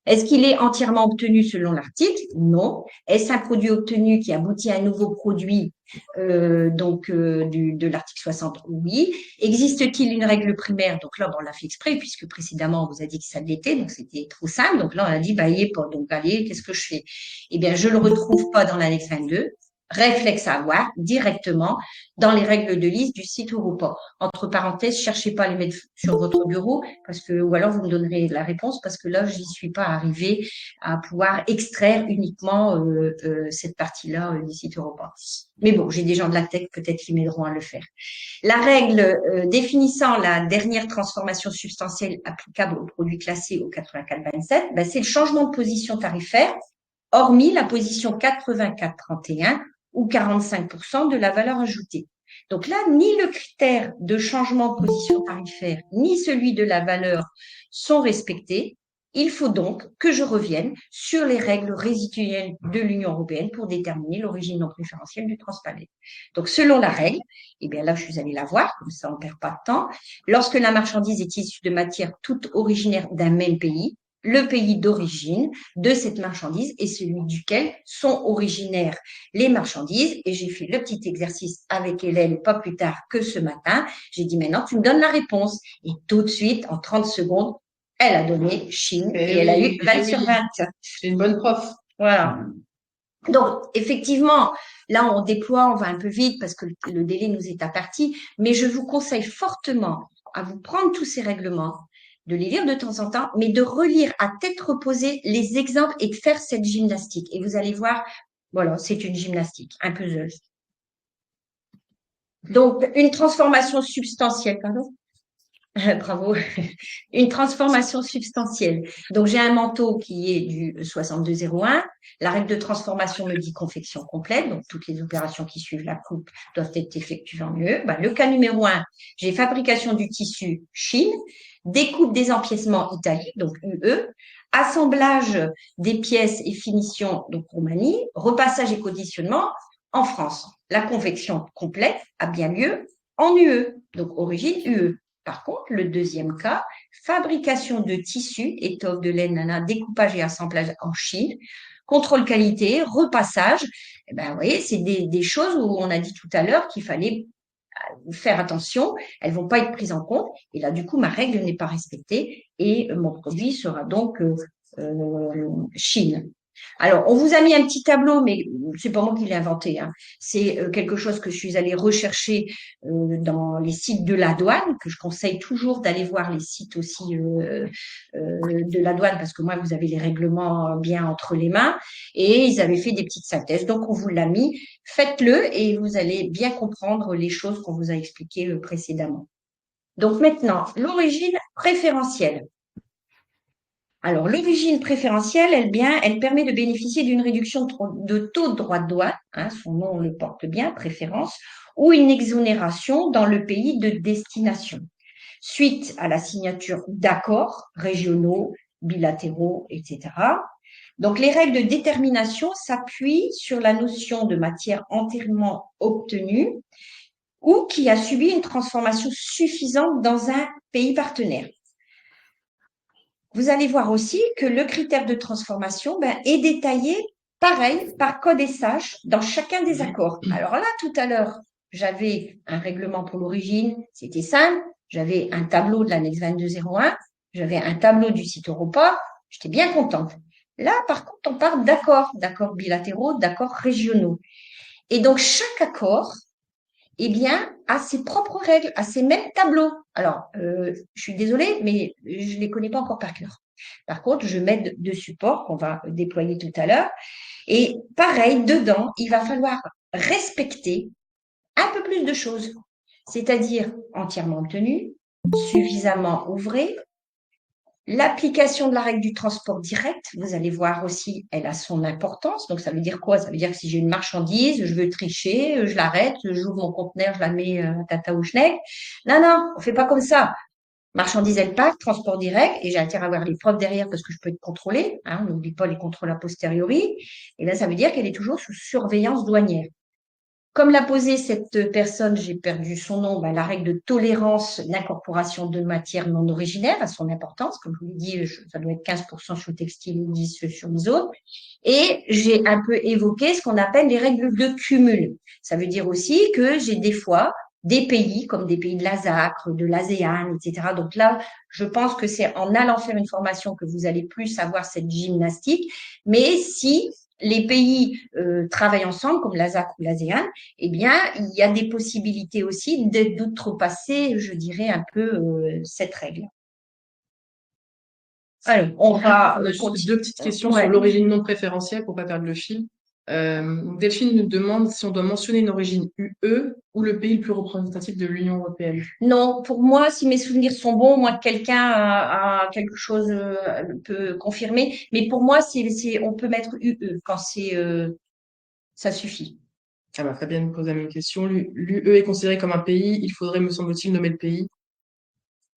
Est-ce qu'il est entièrement obtenu selon l'article? Non. Est-ce un produit obtenu qui aboutit à un nouveau produit de l'article 60? Oui. Existe-t-il une règle primaire? Donc là, bon, on l'a fait exprès puisque précédemment, on vous a dit que ça l'était, donc c'était trop simple. Donc là, on a dit, bah, il est pas. Donc allez, qu'est-ce que je fais? Eh bien, je le retrouve pas dans l'annexe 22. Réflexe à avoir directement dans les règles de liste du site Europa. Entre parenthèses, cherchez pas à les mettre sur votre bureau parce que, ou alors vous me donnerez la réponse parce que là, j'y suis pas arrivée à pouvoir extraire uniquement cette partie-là du site Europa. Mais bon, j'ai des gens de la tech peut-être qui m'aideront à le faire. La règle définissant la dernière transformation substantielle applicable aux produits classés au 84-27, ben, c'est le changement de position tarifaire, hormis la position 84-31 ou 45% de la valeur ajoutée. Donc là, ni le critère de changement de position tarifaire, ni celui de la valeur sont respectés. Il faut donc que je revienne sur les règles résiduelles de l'Union européenne pour déterminer l'origine non préférentielle du transpalette. Donc, selon la règle, eh bien là, je suis allée la voir, comme ça, on ne perd pas de temps. Lorsque la marchandise est issue de matière toute originaire d'un même pays, le pays d'origine de cette marchandise est celui duquel sont originaires les marchandises. Et j'ai fait le petit exercice avec Hélène pas plus tard que ce matin. J'ai dit, maintenant, tu me donnes la réponse. Et tout de suite, en 30 secondes, elle a donné Chine et elle a eu 20 sur 20. C'est une bonne prof. Voilà. Donc, effectivement, là, on déploie, on va un peu vite parce que le délai nous est imparti, mais je vous conseille fortement à vous prendre tous ces règlements, de les lire de temps en temps, mais de relire à tête reposée les exemples et de faire cette gymnastique. Et vous allez voir, voilà, c'est une gymnastique, un puzzle. Donc, une transformation substantielle, pardon. Bravo. Une transformation substantielle. Donc, j'ai un manteau qui est du 6201. La règle de transformation me dit confection complète. Donc, toutes les opérations qui suivent la coupe doivent être effectuées en UE. Ben, le cas numéro 1, j'ai fabrication du tissu Chine, découpe des empiècements Italie, donc UE, assemblage des pièces et finition, donc Roumanie, repassage et conditionnement en France. La confection complète a bien lieu en UE, donc origine UE. Par contre, le deuxième cas, fabrication de tissus, étoffe de laine, nana, découpage et assemblage en Chine, contrôle qualité, repassage. Eh ben, vous voyez, c'est des choses où on a dit tout à l'heure qu'il fallait faire attention, elles vont pas être prises en compte. Et là, du coup, ma règle n'est pas respectée et mon produit sera donc Chine. Alors, on vous a mis un petit tableau, mais c'est pas moi qui l'ai inventé, hein. C'est quelque chose que je suis allée rechercher dans les sites de la douane, que je conseille toujours d'aller voir les sites aussi de la douane, parce que moi, vous avez les règlements bien entre les mains, et ils avaient fait des petites synthèses. Donc, on vous l'a mis. Faites-le et vous allez bien comprendre les choses qu'on vous a expliquées précédemment. Donc maintenant, l'origine préférentielle. Alors, l'origine préférentielle, elle permet de bénéficier d'une réduction de taux de droit de douane, hein, son nom le porte bien, préférence, ou une exonération dans le pays de destination, suite à la signature d'accords régionaux, bilatéraux, etc. Donc, les règles de détermination s'appuient sur la notion de matière entièrement obtenue ou qui a subi une transformation suffisante dans un pays partenaire. Vous allez voir aussi que le critère de transformation est détaillé, pareil, par code SH dans chacun des accords. Alors là, tout à l'heure, j'avais un règlement pour l'origine, c'était simple. J'avais un tableau de l'annexe 2201, j'avais un tableau du site Europa, j'étais bien contente. Là, par contre, on parle d'accords bilatéraux, d'accords régionaux. Et donc, chaque accord, eh bien, a ses propres règles, a ses mêmes tableaux. Alors, je suis désolée, mais je ne les connais pas encore par cœur. Par contre, je mets de support qu'on va déployer tout à l'heure. Et pareil, dedans, il va falloir respecter un peu plus de choses, c'est-à-dire entièrement obtenu, suffisamment ouvré, l'application de la règle du transport direct, vous allez voir aussi, elle a son importance. Donc, ça veut dire quoi? Ça veut dire que si j'ai une marchandise, je veux tricher, je l'arrête, j'ouvre mon conteneur, je la mets à Tata ou Schneck. Non, non, on fait pas comme ça. Marchandise, elle part, transport direct, et j'ai intérêt à avoir les preuves derrière parce que je peux être contrôlée. Hein, on n'oublie pas les contrôles a posteriori. Et là, ça veut dire qu'elle est toujours sous surveillance douanière. Comme l'a posé cette personne, j'ai perdu son nom, la règle de tolérance d'incorporation de matières non originaires a son importance. Comme je vous l'ai dit, ça doit être 15% sur le textile et 10% sur les autres. Et j'ai un peu évoqué ce qu'on appelle les règles de cumul. Ça veut dire aussi que j'ai des fois des pays, comme des pays de la ZACRE, de l'ASEAN, etc. Donc là, je pense que c'est en allant faire une formation que vous allez plus savoir cette gymnastique. Mais si les pays travaillent ensemble, comme la ZAC ou l'ASEAN, eh bien, il y a des possibilités aussi d'outrepasser, je dirais, un peu cette règle. Alors, on va On a juste continuer. deux petites questions sur Ouais. l'origine non préférentielle pour pas perdre le fil. Delphine nous demande si on doit mentionner une origine UE ou le pays le plus représentatif de l'Union européenne. Non, pour moi, si mes souvenirs sont bons, moi, quelqu'un a quelque chose peut confirmer, mais pour moi, on peut mettre UE quand ça suffit. Ah bah, Fabienne nous pose la même question. L'UE est considéré comme un pays. Il faudrait, me semble-t-il, nommer le pays.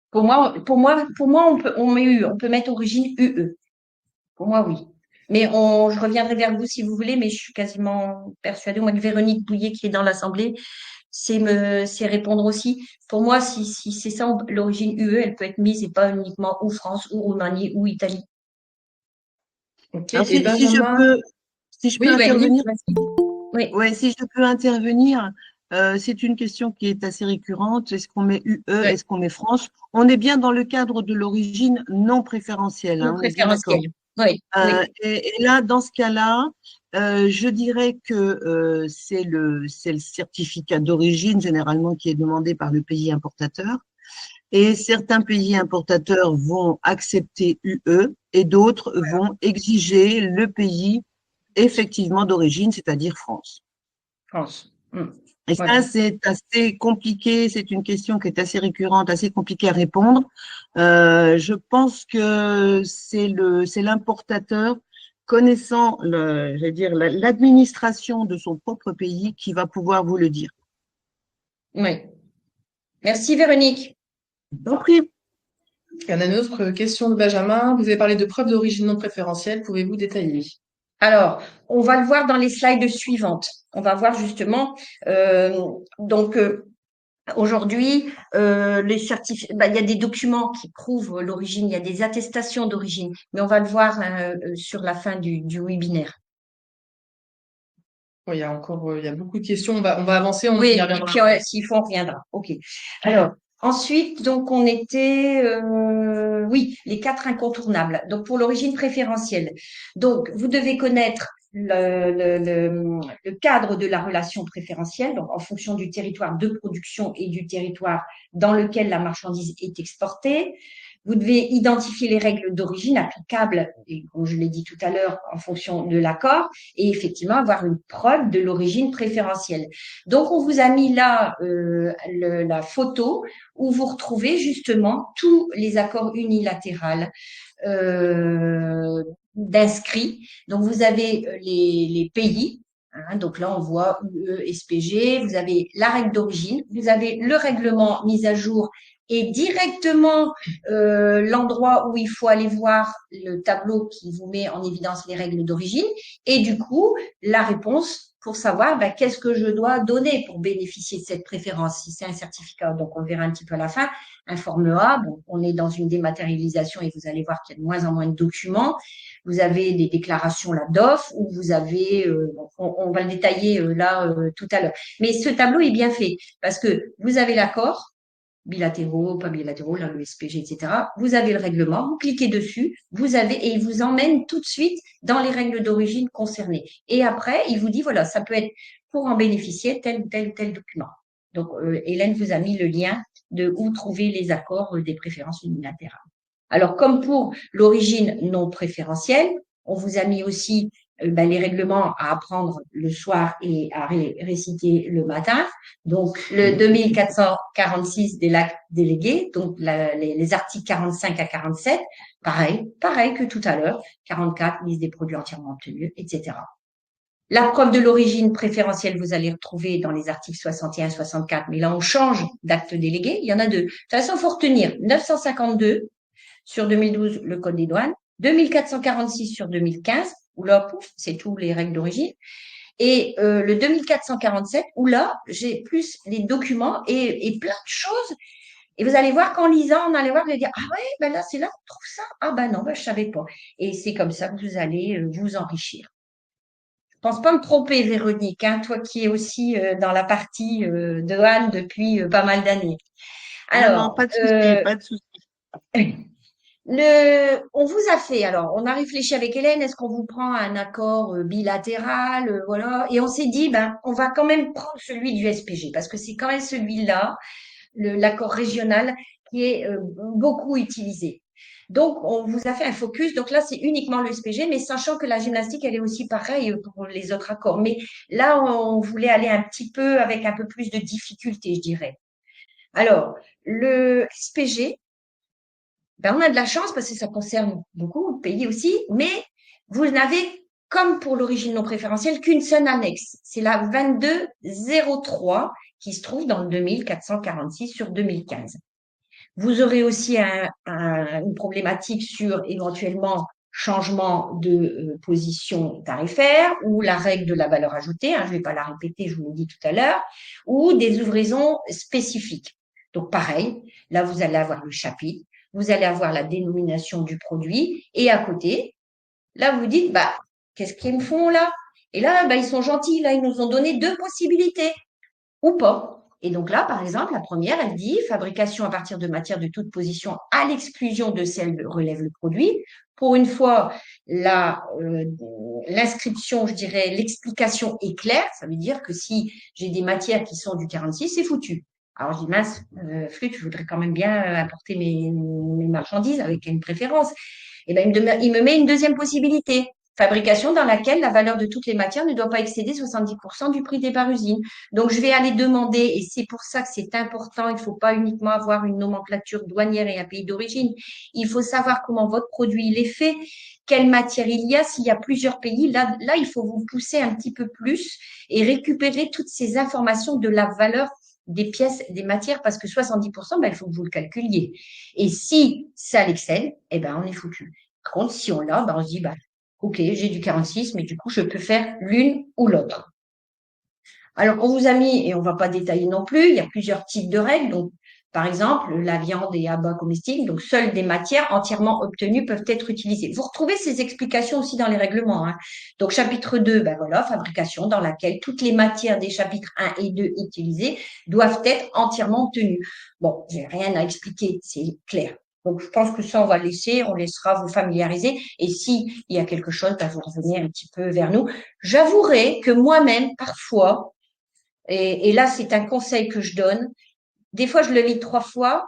Pour moi, on peut mettre origine UE. Pour moi, oui. Mais je reviendrai vers vous si vous voulez, mais je suis quasiment persuadée, moi, que Véronique Bouillet, qui est dans l'Assemblée, c'est répondre aussi. Pour moi, si c'est ça, l'origine UE, elle peut être mise et pas uniquement ou France, ou Roumanie, ou Italie. Ok. Alors, Et Benjamin. si je peux Oui, Véronique, intervenir, vas-y. Oui. ouais, si je peux intervenir, c'est une question qui est assez récurrente. Est-ce qu'on met UE? Ouais. Est-ce qu'on met France? On est bien dans le cadre de l'origine non préférentielle, Ou hein, on est bien d'accord. préférentielle. Oui, oui. Et là, dans ce cas-là, je dirais que c'est le certificat d'origine généralement qui est demandé par le pays importateur. Et certains pays importateurs vont accepter UE et d'autres vont exiger le pays effectivement d'origine, c'est-à-dire France. France. Et Voilà. ça, c'est assez compliqué, c'est une question qui est assez récurrente, assez compliquée à répondre. Je pense que c'est l'importateur connaissant l'administration de son propre pays qui va pouvoir vous le dire. Oui. Merci, Véronique. Donc, oui. Il y en a une autre question de Benjamin. Vous avez parlé de preuves d'origine non préférentielle. Pouvez-vous détailler? Alors, on va le voir dans les slides suivantes. On va voir justement, donc, aujourd'hui, les il y a des documents qui prouvent l'origine, il y a des attestations d'origine, mais on va le voir sur la fin du webinaire. Il y a encore, il y a beaucoup de questions. On va avancer, on Oui, y et reviendra. puis s'il faut, on reviendra. OK. Alors, ensuite, donc, on était, oui, les 4 incontournables. Donc, pour l'origine préférentielle. Donc, vous devez connaître le cadre de la relation préférentielle, donc en fonction du territoire de production et du territoire dans lequel la marchandise est exportée. Vous devez identifier les règles d'origine applicables, et comme je l'ai dit tout à l'heure, en fonction de l'accord, et effectivement avoir une preuve de l'origine préférentielle. Donc, on vous a mis là la photo où vous retrouvez justement tous les accords unilatéraux d'inscrits. Donc, vous avez les pays. Hein, donc là, on voit UE, SPG. Vous avez la règle d'origine. Vous avez le règlement mis à jour et directement l'endroit où il faut aller voir le tableau qui vous met en évidence les règles d'origine. Et du coup, la réponse pour savoir qu'est-ce que je dois donner pour bénéficier de cette préférence. Si c'est un certificat, donc on verra un petit peu à la fin, un forme A, bon, on est dans une dématérialisation et vous allez voir qu'il y a de moins en moins de documents. Vous avez des déclarations là d'offres où vous avez, on va le détailler là tout à l'heure. Mais ce tableau est bien fait parce que vous avez l'accord, bilatéraux, pas bilatéraux, là, le SPG, etc. Vous avez le règlement, vous cliquez dessus, et il vous emmène tout de suite dans les règles d'origine concernées. Et après, il vous dit, voilà, ça peut être pour en bénéficier tel ou tel document. Donc, Hélène vous a mis le lien de où trouver les accords des préférences unilatérales. Alors, comme pour l'origine non préférentielle, on vous a mis aussi les règlements à apprendre le soir et à réciter le matin. Donc, le 2446 des actes délégués, donc les articles 45 à 47, pareil que tout à l'heure, 44, liste des produits entièrement obtenus, etc. La preuve de l'origine préférentielle, vous allez retrouver dans les articles 61 et 64, mais là, on change d'acte délégué. Il y en a deux. De toute façon, il faut retenir 952 sur 2012, le Code des douanes, 2446 sur 2015, où là, pouf, c'est tous les règles d'origine. Et le 2447, où là, j'ai plus les documents et plein de choses. Et vous allez voir qu'en lisant, on allait voir, vous allez dire, ah ouais, ben là, c'est là qu'on trouve ça. Ah ben non, ben je savais pas. Et c'est comme ça que vous allez vous enrichir. Je pense pas me tromper, Véronique, hein, toi qui es aussi dans la partie de Anne depuis pas mal d'années. Non, non, Alors, pas de souci, pas de souci. on vous a fait, alors, on a réfléchi avec Hélène, est-ce qu'on vous prend un accord bilatéral, voilà, et on s'est dit, ben, on va quand même prendre celui du SPG, parce que c'est quand même celui-là, l'accord régional, qui est beaucoup utilisé. Donc, on vous a fait un focus. Donc là, c'est uniquement le SPG, mais sachant que la gymnastique, elle est aussi pareille pour les autres accords. Mais là, on voulait aller un petit peu avec un peu plus de difficulté, je dirais. Alors, le SPG, ben, on a de la chance parce que ça concerne beaucoup de pays aussi, mais vous n'avez, comme pour l'origine non préférentielle, qu'une seule annexe. C'est la 2203 qui se trouve dans le 2446 sur 2015. Vous aurez aussi une problématique sur éventuellement changement de position tarifaire ou la règle de la valeur ajoutée, hein, je ne vais pas la répéter, je vous l'ai dit tout à l'heure, ou des ouvraisons spécifiques. Donc pareil, là vous allez avoir le chapitre, vous allez avoir la dénomination du produit et à côté, là vous dites, bah, qu'est-ce qu'ils me font là? Et là, bah, ils sont gentils, là ils nous ont donné deux possibilités ou pas. Et donc là, par exemple, la première, elle dit fabrication à partir de matières de toute position à l'exclusion de celle que relève le produit. Pour une fois, l'inscription, je dirais, l'explication est claire. Ça veut dire que si j'ai des matières qui sont du 46, c'est foutu. Alors je dis mince, flûte, je voudrais quand même bien apporter mes marchandises avec une préférence. Et ben il me met une deuxième possibilité. Fabrication dans laquelle la valeur de toutes les matières ne doit pas excéder 70% du prix des par usine. Donc, je vais aller demander, et c'est pour ça que c'est important, il ne faut pas uniquement avoir une nomenclature douanière et un pays d'origine, il faut savoir comment votre produit il est fait, quelle matière il y a, s'il y a plusieurs pays, là, il faut vous pousser un petit peu plus et récupérer toutes ces informations de la valeur des pièces, des matières, parce que 70%, ben, il faut que vous le calculiez. Et si ça l'excède, eh ben, on est foutu. Par contre, si on l'a, ben, on se dit, ben, ok, j'ai du 46, mais du coup, je peux faire l'une ou l'autre. Alors, on vous a mis, et on ne va pas détailler non plus, il y a plusieurs types de règles. Donc, par exemple, la viande et abats comestibles, donc seules des matières entièrement obtenues peuvent être utilisées. Vous retrouvez ces explications aussi dans les règlements, hein. Donc, chapitre 2, ben voilà, fabrication dans laquelle toutes les matières des chapitres 1 et 2 utilisées doivent être entièrement obtenues. Bon, j'ai rien à expliquer, c'est clair. Donc, je pense que ça, on va laisser, on laissera vous familiariser. Et s'il y a quelque chose, ben, vous revenez un petit peu vers nous. J'avouerai que moi-même, parfois, et là, c'est un conseil que je donne. Des fois, je le lis 3 fois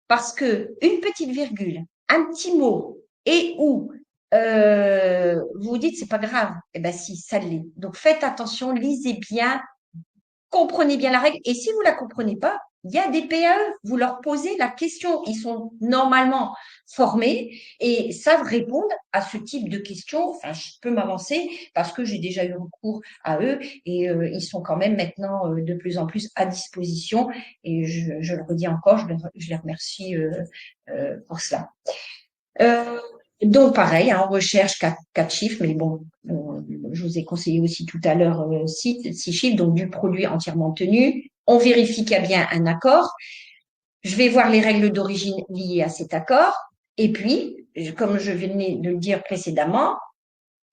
parce que une petite virgule, un petit mot et où vous vous dites c'est pas grave. Eh ben si, ça l'est. Donc faites attention, lisez bien, comprenez bien la règle. Et si vous la comprenez pas, il y a des PAE, vous leur posez la question. Ils sont normalement formés et savent répondre à ce type de questions. Enfin, je peux m'avancer parce que j'ai déjà eu recours à eux et ils sont quand même maintenant de plus en plus à disposition. Et je le redis encore, je les remercie pour cela. Donc pareil, hein, on recherche 4 chiffres, mais bon, je vous ai conseillé aussi tout à l'heure 6 chiffres, donc du produit entièrement obtenu. On vérifie qu'il y a bien un accord. Je vais voir les règles d'origine liées à cet accord. Et puis, comme je venais de le dire précédemment,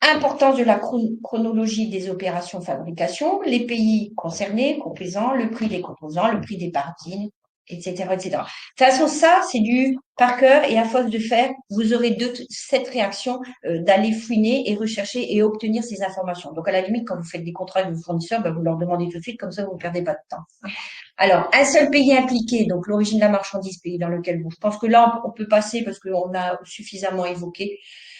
importance de la chronologie des opérations fabrication, les pays concernés, composants, le prix des composants, le prix des parties, etc., etc. De toute façon, ça, c'est du par cœur et à force de faire, vous aurez cette réaction d'aller fouiner et rechercher et obtenir ces informations. Donc, à la limite, quand vous faites des contrats avec vos fournisseurs, ben, vous leur demandez tout de suite, comme ça, vous ne perdez pas de temps. Alors, un seul pays impliqué, donc l'origine de la marchandise, pays dans lequel je pense que là, on peut passer parce qu'on a suffisamment évoqué.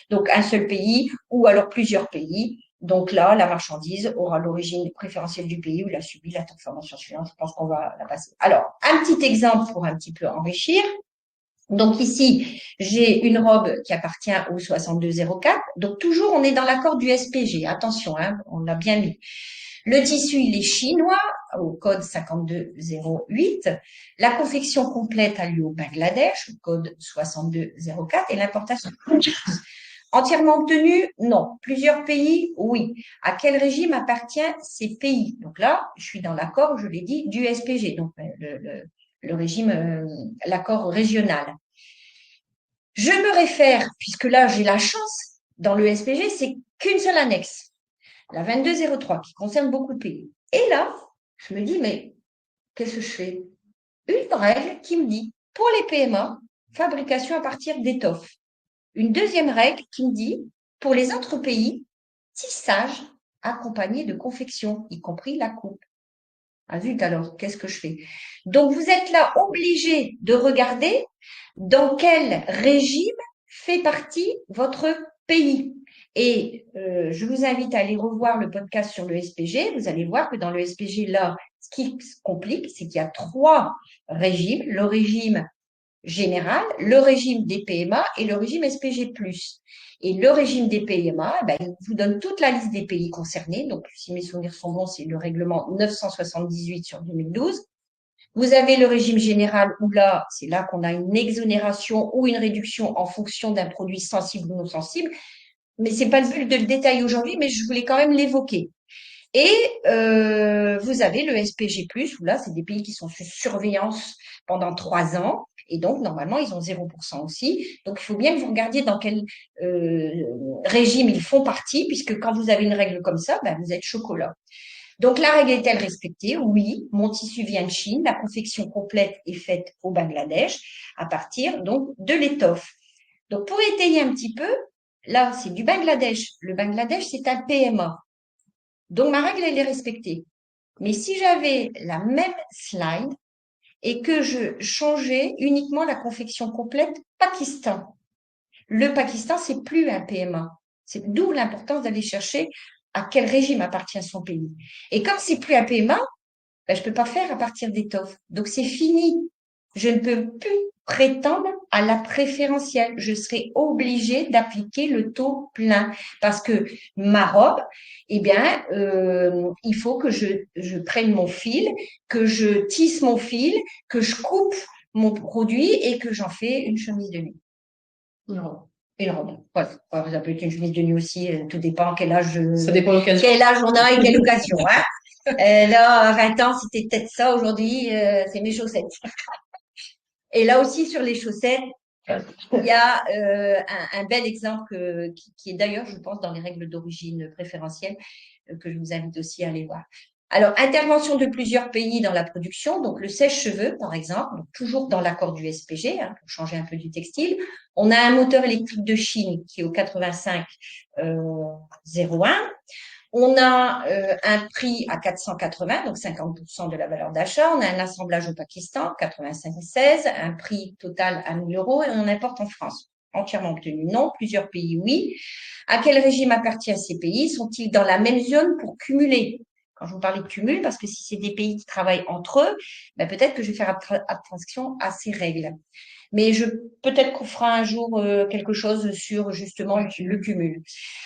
Donc, un seul pays ou alors plusieurs pays. Donc là, la marchandise aura l'origine préférentielle du pays où il a subi la transformation suivante. Je pense qu'on va la passer. Alors, un petit exemple pour un petit peu enrichir. Donc ici, j'ai une robe qui appartient au 6204. Donc toujours, on est dans l'accord du SPG. Attention, hein, on l'a bien mis. Le tissu, il est chinois, au code 5208. La confection complète a lieu au Bangladesh, au code 6204. Et l'importation Entièrement obtenu? Non. Plusieurs pays? Oui. À quel régime appartient ces pays? Donc là, je suis dans l'accord, je l'ai dit, du SPG, donc le régime, l'accord régional. Je me réfère, puisque là, j'ai la chance, dans le SPG, c'est qu'une seule annexe, la 2203, qui concerne beaucoup de pays. Et là, je me dis, mais qu'est-ce que je fais? Une règle qui me dit, pour les PMA, fabrication à partir d'étoffes. Une deuxième règle qui me dit, pour les autres pays, tissage accompagné de confection, y compris la coupe. Ah zut, alors, qu'est-ce que je fais? Donc, vous êtes là obligé de regarder dans quel régime fait partie votre pays. Et je vous invite à aller revoir le podcast sur le SPG. Vous allez voir que dans le SPG, là, ce qui se complique, c'est qu'il y a 3 régimes. Le régime général, le régime des PMA et le régime SPG+. Et le régime des PMA, il vous donne toute la liste des pays concernés. Donc, si mes souvenirs sont bons, c'est le règlement 978 sur 2012. Vous avez le régime général où là, c'est là qu'on a une exonération ou une réduction en fonction d'un produit sensible ou non sensible. Mais c'est pas le but de le détailler aujourd'hui, mais je voulais quand même l'évoquer. Et vous avez le SPG+, où là, c'est des pays qui sont sous surveillance pendant 3 ans. Et donc, normalement, ils ont 0% aussi. Donc, il faut bien que vous regardiez dans quel régime ils font partie, puisque quand vous avez une règle comme ça, vous êtes chocolat. Donc, la règle est-elle respectée? Oui, mon tissu vient de Chine. La confection complète est faite au Bangladesh à partir donc de l'étoffe. Donc, pour étayer un petit peu, là, c'est du Bangladesh. Le Bangladesh, c'est un PMA. Donc, ma règle, elle est respectée. Mais si j'avais la même slide et que je changeais uniquement la confection complète Pakistan, le Pakistan, c'est plus un PMA. C'est d'où l'importance d'aller chercher à quel régime appartient son pays. Et comme c'est plus un PMA, je peux pas faire à partir d'étoffes. Donc, c'est fini. Je ne peux plus prétendre à la préférentielle. Je serai obligée d'appliquer le taux plein parce que ma robe, il faut que je prenne mon fil, que je tisse mon fil, que je coupe mon produit et que j'en fais une chemise de nuit. Non. Une robe. Ouais. Alors, ça peut être une chemise de nuit aussi, tout dépend quel âge, Ça dépend de l'occasion. quel âge on a et quelle occasion. Hein. Là, à 20 ans, c'était peut-être ça. Aujourd'hui, c'est mes chaussettes. Et là aussi, sur les chaussettes, il y a un bel exemple qui est d'ailleurs, je pense, dans les règles d'origine préférentielle, que je vous invite aussi à aller voir. Alors, intervention de plusieurs pays dans la production, donc le sèche-cheveux, par exemple, donc toujours dans l'accord du SPG, pour changer un peu du textile. On a un moteur électrique de Chine qui est au 85,01. On a un prix à 480, donc 50% de la valeur d'achat. On a un assemblage au Pakistan, 85,16, un prix total à 1 000 euros et on importe en France. Entièrement obtenu, non. Plusieurs pays, oui. À quel régime appartiennent ces pays? Sont-ils dans la même zone pour cumuler? Quand je vous parlais de cumul, parce que si c'est des pays qui travaillent entre eux, peut-être que je vais faire attention à ces règles. Mais peut-être qu'on fera un jour quelque chose sur justement le cumul.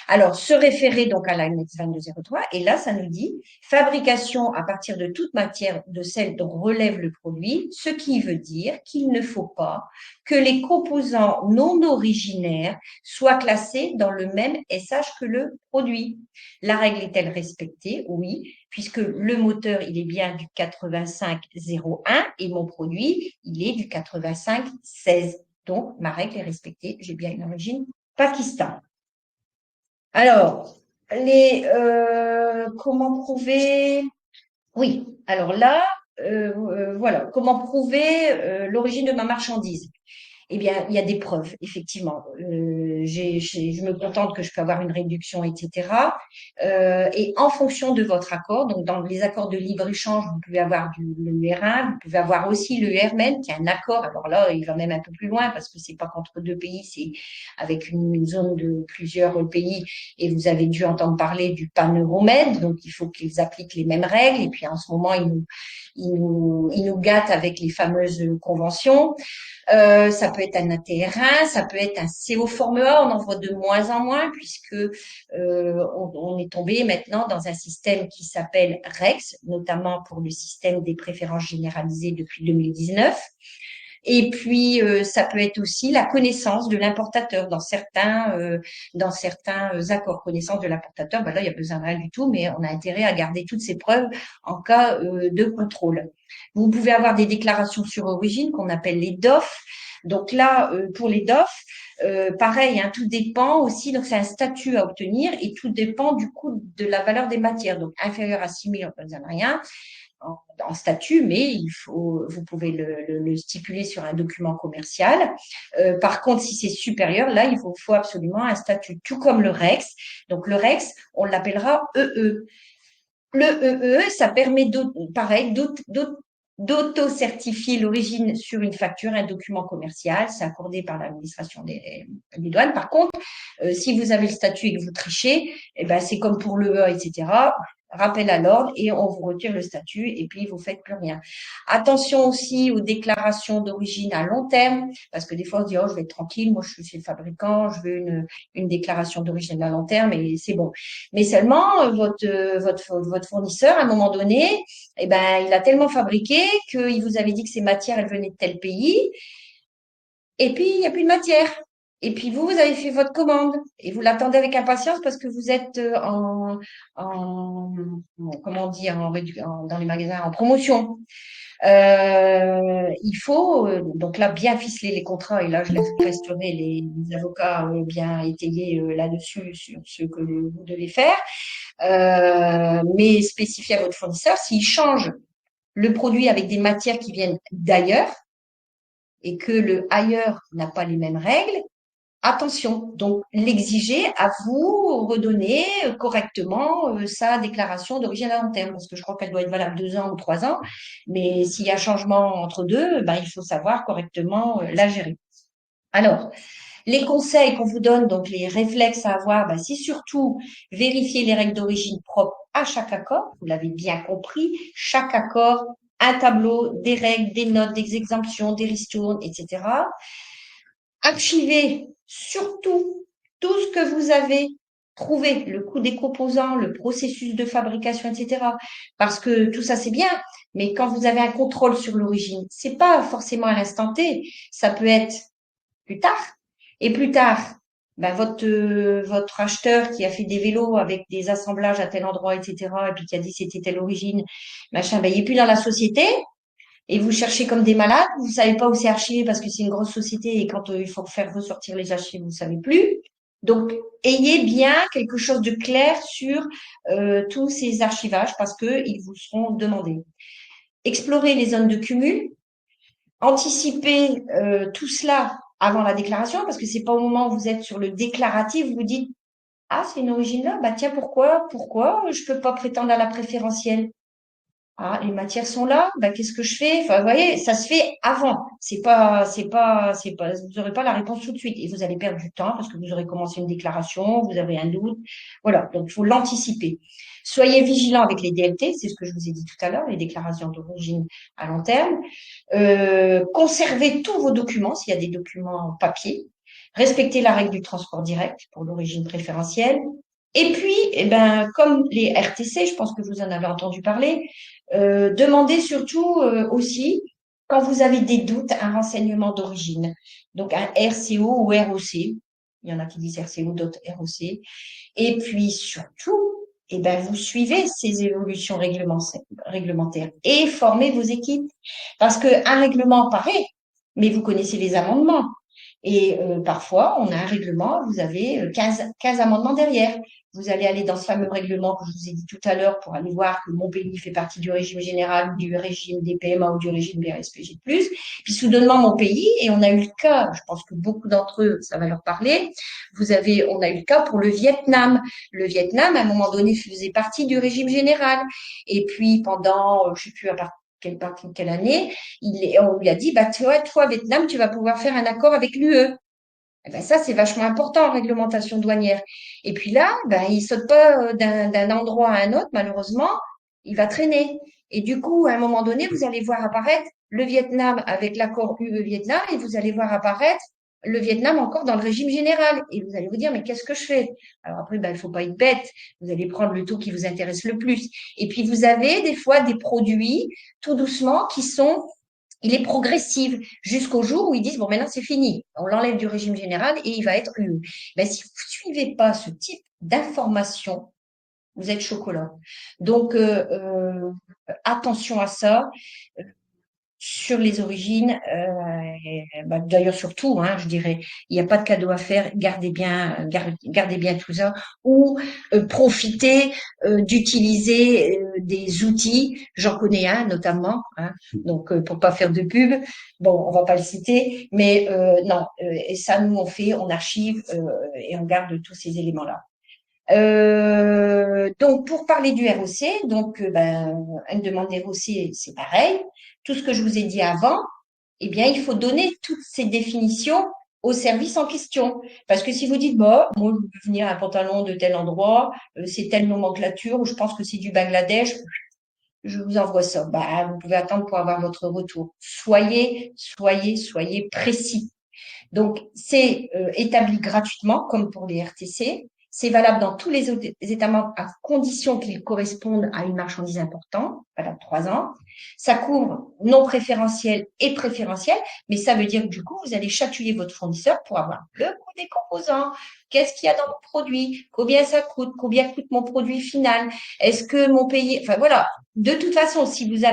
Alors, se référer donc à l'annexe 2203, et là, ça nous dit fabrication à partir de toute matière de celle dont relève le produit, ce qui veut dire qu'il ne faut pas que les composants non originaires soient classés dans le même SH que le produit. La règle est-elle respectée? Oui, puisque le moteur, il est bien du 85,01 et mon produit, il est du 85,16. Donc, ma règle est respectée. J'ai bien une origine Pakistan. Alors, comment prouver? Oui, alors là, voilà, comment prouver l'origine de ma marchandise? Eh bien, il y a des preuves, effectivement. Je me contente que je peux avoir une réduction, etc. Et en fonction de votre accord, donc dans les accords de libre-échange, vous pouvez avoir le UR1, vous pouvez avoir aussi le URMN, qui est un accord. Alors là, il va même un peu plus loin parce que c'est pas qu'entre 2 pays, c'est avec une zone de plusieurs pays. Et vous avez dû entendre parler du pan-Euromed, donc il faut qu'ils appliquent les mêmes règles. Et puis en ce moment, ils nous gâtent avec les fameuses conventions. Ça peut être un ATR1, ça peut être un CO Forme A, on en voit de moins en moins puisque on est tombé maintenant dans un système qui s'appelle REX, notamment pour le système des préférences généralisées depuis 2019. Et puis, ça peut être aussi la connaissance de l'importateur dans certains accords. Connaissance de l'importateur, ben là, il n'y a besoin de rien du tout, mais on a intérêt à garder toutes ces preuves en cas de contrôle. Vous pouvez avoir des déclarations sur origine qu'on appelle les DOF. Donc là, pour les DOF, pareil, hein, tout dépend aussi, donc c'est un statut à obtenir et tout dépend du coût de la valeur des matières. Donc inférieur à 6 000, on peut dire rien en statut, mais vous pouvez le stipuler sur un document commercial. Par contre, si c'est supérieur, là, il faut absolument un statut, tout comme le REX. Donc le REX, on l'appellera EE. Le EE, ça permet, pareil, d'auto-certifier l'origine sur une facture, un document commercial. C'est accordé par l'administration des douanes. Par contre, si vous avez le statut et que vous trichez, eh ben, c'est comme pour le E, etc. Rappel à l'ordre et on vous retire le statut et puis vous faites plus rien. Attention aussi aux déclarations d'origine à long terme, parce que des fois on se dit, oh, je vais être tranquille, moi je suis chez le fabricant, je veux une déclaration d'origine à long terme et c'est bon. Mais seulement votre fournisseur, à un moment donné, eh ben, il a tellement fabriqué qu'il vous avait dit que ces matières, elles venaient de tel pays, et puis il n'y a plus de matière. Et puis vous avez fait votre commande et vous l'attendez avec impatience parce que vous êtes comment dire, dans les magasins en promotion. Il faut donc là bien ficeler les contrats et là je laisserai les avocats bien étayer là-dessus sur ce que vous devez faire. Mais spécifier à votre fournisseur s'il change le produit avec des matières qui viennent d'ailleurs et que le ailleurs n'a pas les mêmes règles. Attention, donc l'exiger à vous redonner correctement sa déclaration d'origine à long terme, parce que je crois qu'elle doit être valable 2 ans ou 3 ans, mais s'il y a changement entre deux, ben, il faut savoir correctement la gérer. Alors, les conseils qu'on vous donne, donc les réflexes à avoir, ben, c'est surtout vérifier les règles d'origine propres à chaque accord, vous l'avez bien compris, chaque accord, un tableau, des règles, des notes, des exemptions, des ristournes, etc. Archivez surtout tout ce que vous avez trouvé, le coût des composants, le processus de fabrication, etc. Parce que tout ça, c'est bien, mais quand vous avez un contrôle sur l'origine, c'est pas forcément à l'instant T, ça peut être plus tard. Et plus tard, ben votre acheteur qui a fait des vélos avec des assemblages à tel endroit, etc., et puis qui a dit c'était telle origine, machin, ben il est plus dans la société, et vous cherchez comme des malades, vous savez pas où c'est archivé parce que c'est une grosse société et quand il faut faire ressortir les archives, vous savez plus. Donc, ayez bien quelque chose de clair sur tous ces archivages parce que ils vous seront demandés. Explorez les zones de cumul, anticipez tout cela avant la déclaration parce que c'est pas au moment où vous êtes sur le déclaratif, vous dites ah c'est une origine là, bah tiens pourquoi je peux pas prétendre à la préférentielle. Ah, les matières sont là, ben, qu'est-ce que je fais? Enfin, vous voyez, ça se fait avant. Vous n'aurez pas la réponse tout de suite et vous allez perdre du temps parce que vous aurez commencé une déclaration, vous avez un doute. Voilà. Donc, il faut l'anticiper. Soyez vigilants avec les DLT, c'est ce que je vous ai dit tout à l'heure, les déclarations d'origine à long terme. Conservez tous vos documents s'il y a des documents papier. Respectez la règle du transport direct pour l'origine préférentielle. Et puis, eh ben, comme les RTC, je pense que vous en avez entendu parler, demandez surtout aussi, quand vous avez des doutes, un renseignement d'origine. Donc, un RCO ou ROC. Il y en a qui disent RCO, d'autres ROC. Et puis, surtout, eh ben, vous suivez ces évolutions réglementaires et formez vos équipes. Parce qu'un règlement paraît, mais vous connaissez les amendements. Et parfois, on a un règlement, vous avez 15 amendements derrière. Vous allez aller dans ce fameux règlement que je vous ai dit tout à l'heure pour aller voir que mon pays fait partie du régime général, du régime des PMA ou du régime BRSPG+. Puis soudainement, mon pays, et on a eu le cas, je pense que beaucoup d'entre eux, ça va leur parler, on a eu le cas pour le Vietnam. Le Vietnam, à un moment donné, faisait partie du régime général. Et puis pendant, je sais plus à quelle année, on lui a dit, bah, toi, Vietnam, tu vas pouvoir faire un accord avec l'UE. Eh ben, ça, c'est vachement important en réglementation douanière. Et puis là, ben, il saute pas d'un endroit à un autre, malheureusement, il va traîner. Et du coup, à un moment donné, vous allez voir apparaître le Vietnam avec l'accord UE-Vietnam et vous allez voir apparaître le Vietnam encore dans le régime général. Et vous allez vous dire, mais qu'est-ce que je fais? Alors après, ben, il faut pas être bête. Vous allez prendre le taux qui vous intéresse le plus. Et puis, vous avez des fois des produits, tout doucement, qui sont Il est progressif jusqu'au jour où ils disent, bon, maintenant c'est fini. On l'enlève du régime général et il va être UE. Ben, si vous ne suivez pas ce type d'information, vous êtes chocolat. Donc, attention à ça. Sur les origines, d'ailleurs surtout, hein, je dirais, il n'y a pas de cadeau à faire, gardez bien tout ça, ou profitez d'utiliser des outils, j'en connais un notamment, hein, donc pour pas faire de pub, bon, on va pas le citer, mais non, et ça nous on fait, on archive et on garde tous ces éléments-là. Donc, pour parler du ROC, donc, une demande ROC, c'est pareil. Tout ce que je vous ai dit avant, eh bien, il faut donner toutes ces définitions au service en question. Parce que si vous dites, bon, moi, je veux venir un pantalon de tel endroit, c'est telle nomenclature, ou je pense que c'est du Bangladesh, je vous envoie ça. Bah, vous pouvez attendre pour avoir votre retour. Soyez précis. Donc, c'est établi gratuitement, comme pour les RTC. C'est valable dans tous les États membres à condition qu'ils correspondent à une marchandise importante, valable 3 ans. Ça couvre non préférentiel et préférentiel, mais ça veut dire que du coup, vous allez chatouiller votre fournisseur pour avoir le coût des composants, qu'est-ce qu'il y a dans mon produit, combien ça coûte, combien coûte mon produit final, est-ce que mon pays, enfin voilà. De toute façon, si vous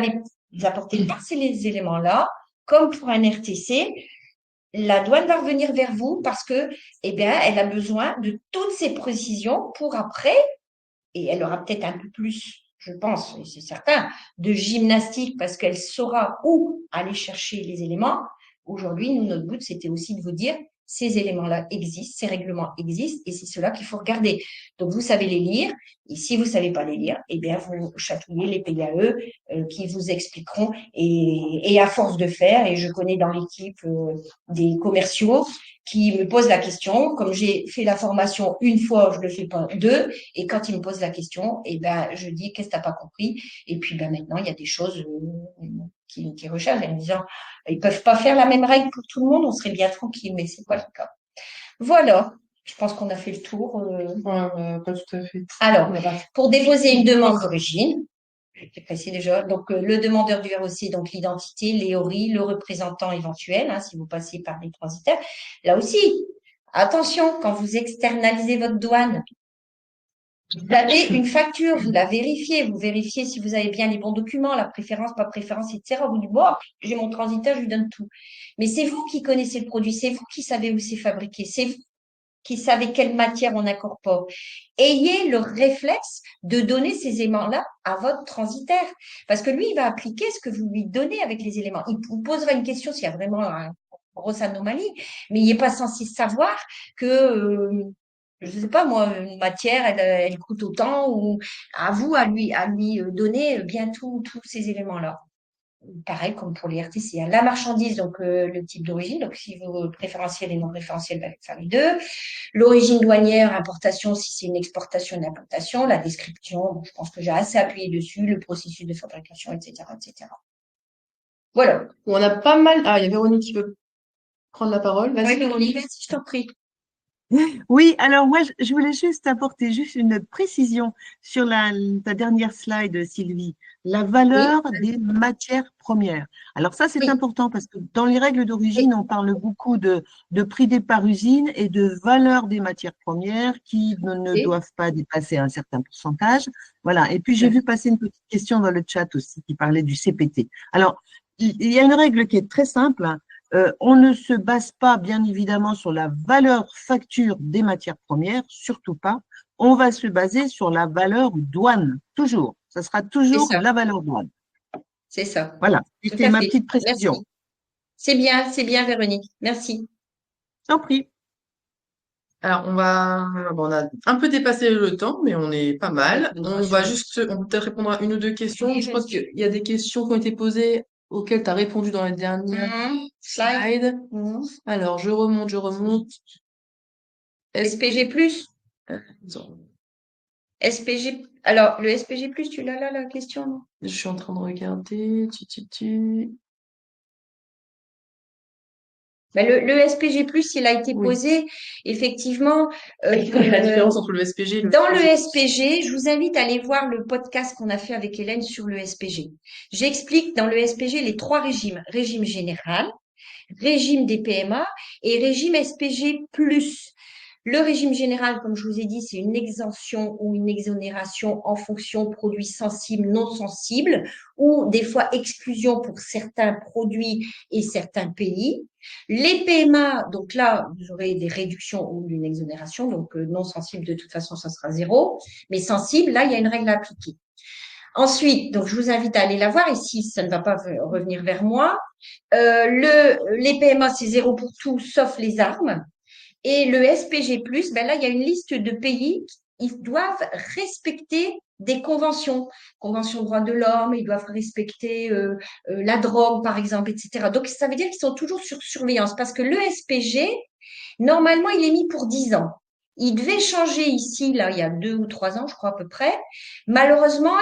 apportez pas ces éléments-là, comme pour un RTC, la douane va revenir vers vous parce que, eh bien, elle a besoin de toutes ces précisions pour après, et elle aura peut-être un peu plus, je pense, et c'est certain, de gymnastique parce qu'elle saura où aller chercher les éléments. Aujourd'hui, nous, notre but, c'était aussi de vous dire, ces éléments-là existent, ces règlements existent, et c'est cela qu'il faut regarder. Donc, vous savez les lire, et si vous savez pas les lire, eh bien, vous chatouillez les PAE qui vous expliqueront, et à force de faire, et je connais dans l'équipe des commerciaux qui me posent la question, comme j'ai fait la formation une fois, je le fais pas deux, et quand ils me posent la question, eh ben, je dis, qu'est-ce que t'as pas compris? Et puis, ben, maintenant, il y a des choses qui recherchent en me disant, ils peuvent pas faire la même règle pour tout le monde, on serait bien tranquille, mais c'est pas le cas. Voilà. Je pense qu'on a fait le tour. Ouais, pas tout à fait. Alors, pour déposer une demande d'origine, j'ai précisé déjà, donc le demandeur du ROC, donc l'identité, l'EORI, le représentant éventuel, hein, si vous passez par des transitaires. Là aussi, attention, quand vous externalisez votre douane, vous avez une facture, vous la vérifiez, vous vérifiez si vous avez bien les bons documents, la préférence, pas préférence, etc. Vous dites, bon, j'ai mon transitaire, je lui donne tout. Mais c'est vous qui connaissez le produit, c'est vous qui savez où c'est fabriqué, c'est vous qui savez quelle matière on incorpore. Ayez le réflexe de donner ces éléments-là à votre transitaire. Parce que lui, il va appliquer ce que vous lui donnez avec les éléments. Il vous posera une question s'il y a vraiment une grosse anomalie, mais il n'est pas censé savoir que, je ne sais pas moi, une matière, elle coûte autant, ou à vous à lui donner bien tous ces éléments-là. Pareil comme pour les RTC. La marchandise, donc le type d'origine, donc si vous préférentiel et non préférentiel, va faire les deux. L'origine douanière, importation, si c'est une exportation, une importation. La description, bon, je pense que j'ai assez appuyé dessus, le processus de fabrication, etc., etc. Voilà. On a pas mal. Ah, il y a Véronique qui veut prendre la parole. Vas-y, Oui, Véronique. vas-y, je t'en prie. Oui, alors moi, je voulais juste apporter juste une précision sur ta dernière slide, Sylvie. La Oui, valeur des matières premières. Alors ça, c'est oui, important parce que dans les règles oui, d'origine, on parle beaucoup de prix départ usine et de valeur des matières premières qui ne oui, doivent pas dépasser un certain pourcentage. Voilà. Et puis, j'ai vu passer une petite question dans le chat aussi qui parlait du CPT. Alors, il y a une règle qui est très simple, hein. On ne se base pas, bien évidemment, sur la valeur facture des matières premières, surtout pas. On va se baser sur la valeur douane, toujours. Ça sera c'est toujours ça, la valeur douane. c'est ça. Voilà, Tout c'était à ma fait. petite précision. Merci. C'est bien, Véronique. Merci. J'en prie. Alors, bon, on a un peu dépassé le temps, mais on est pas mal. On peut peut-être répondre à une ou deux questions. Oui, Je pense vas-y. qu'il y a des questions qui ont été posées auxquelles tu as répondu dans la dernière Slide. slide. Alors, je remonte. Est-ce que, SPG+. attends, SPG. Alors, le SPG+, tu l'as là, la question, non? je suis en train de regarder. Ben, le SPG+, il a été Oui. posé, effectivement. La différence entre le SPG et le Dans le SPG. SPG, je vous invite à aller voir le podcast qu'on a fait avec Hélène sur le SPG. J'explique dans le SPG les 3 régimes. Régime général, régime des PMA et régime SPG+. Le régime général, comme je vous ai dit, c'est une exemption ou une exonération en fonction de produits sensibles, non sensibles, ou des fois exclusion pour certains produits et certains pays. Les PMA, donc là, vous aurez des réductions ou une exonération, donc non sensible, de toute façon, ça sera 0, mais sensible, là, il y a une règle à appliquer. Ensuite, donc je vous invite à aller la voir, et si ça ne va pas revenir vers moi, les PMA, c'est 0 pour tout, sauf les armes. Et le SPG+, ben là, il y a une liste de pays qui doivent respecter des conventions, conventions droits de l'homme, ils doivent respecter la drogue, par exemple, etc. Donc, ça veut dire qu'ils sont toujours sur surveillance parce que le SPG, normalement, il est mis pour 10 ans. Il devait changer ici, là, il y a 2 ou 3 ans, je crois à peu près. Malheureusement,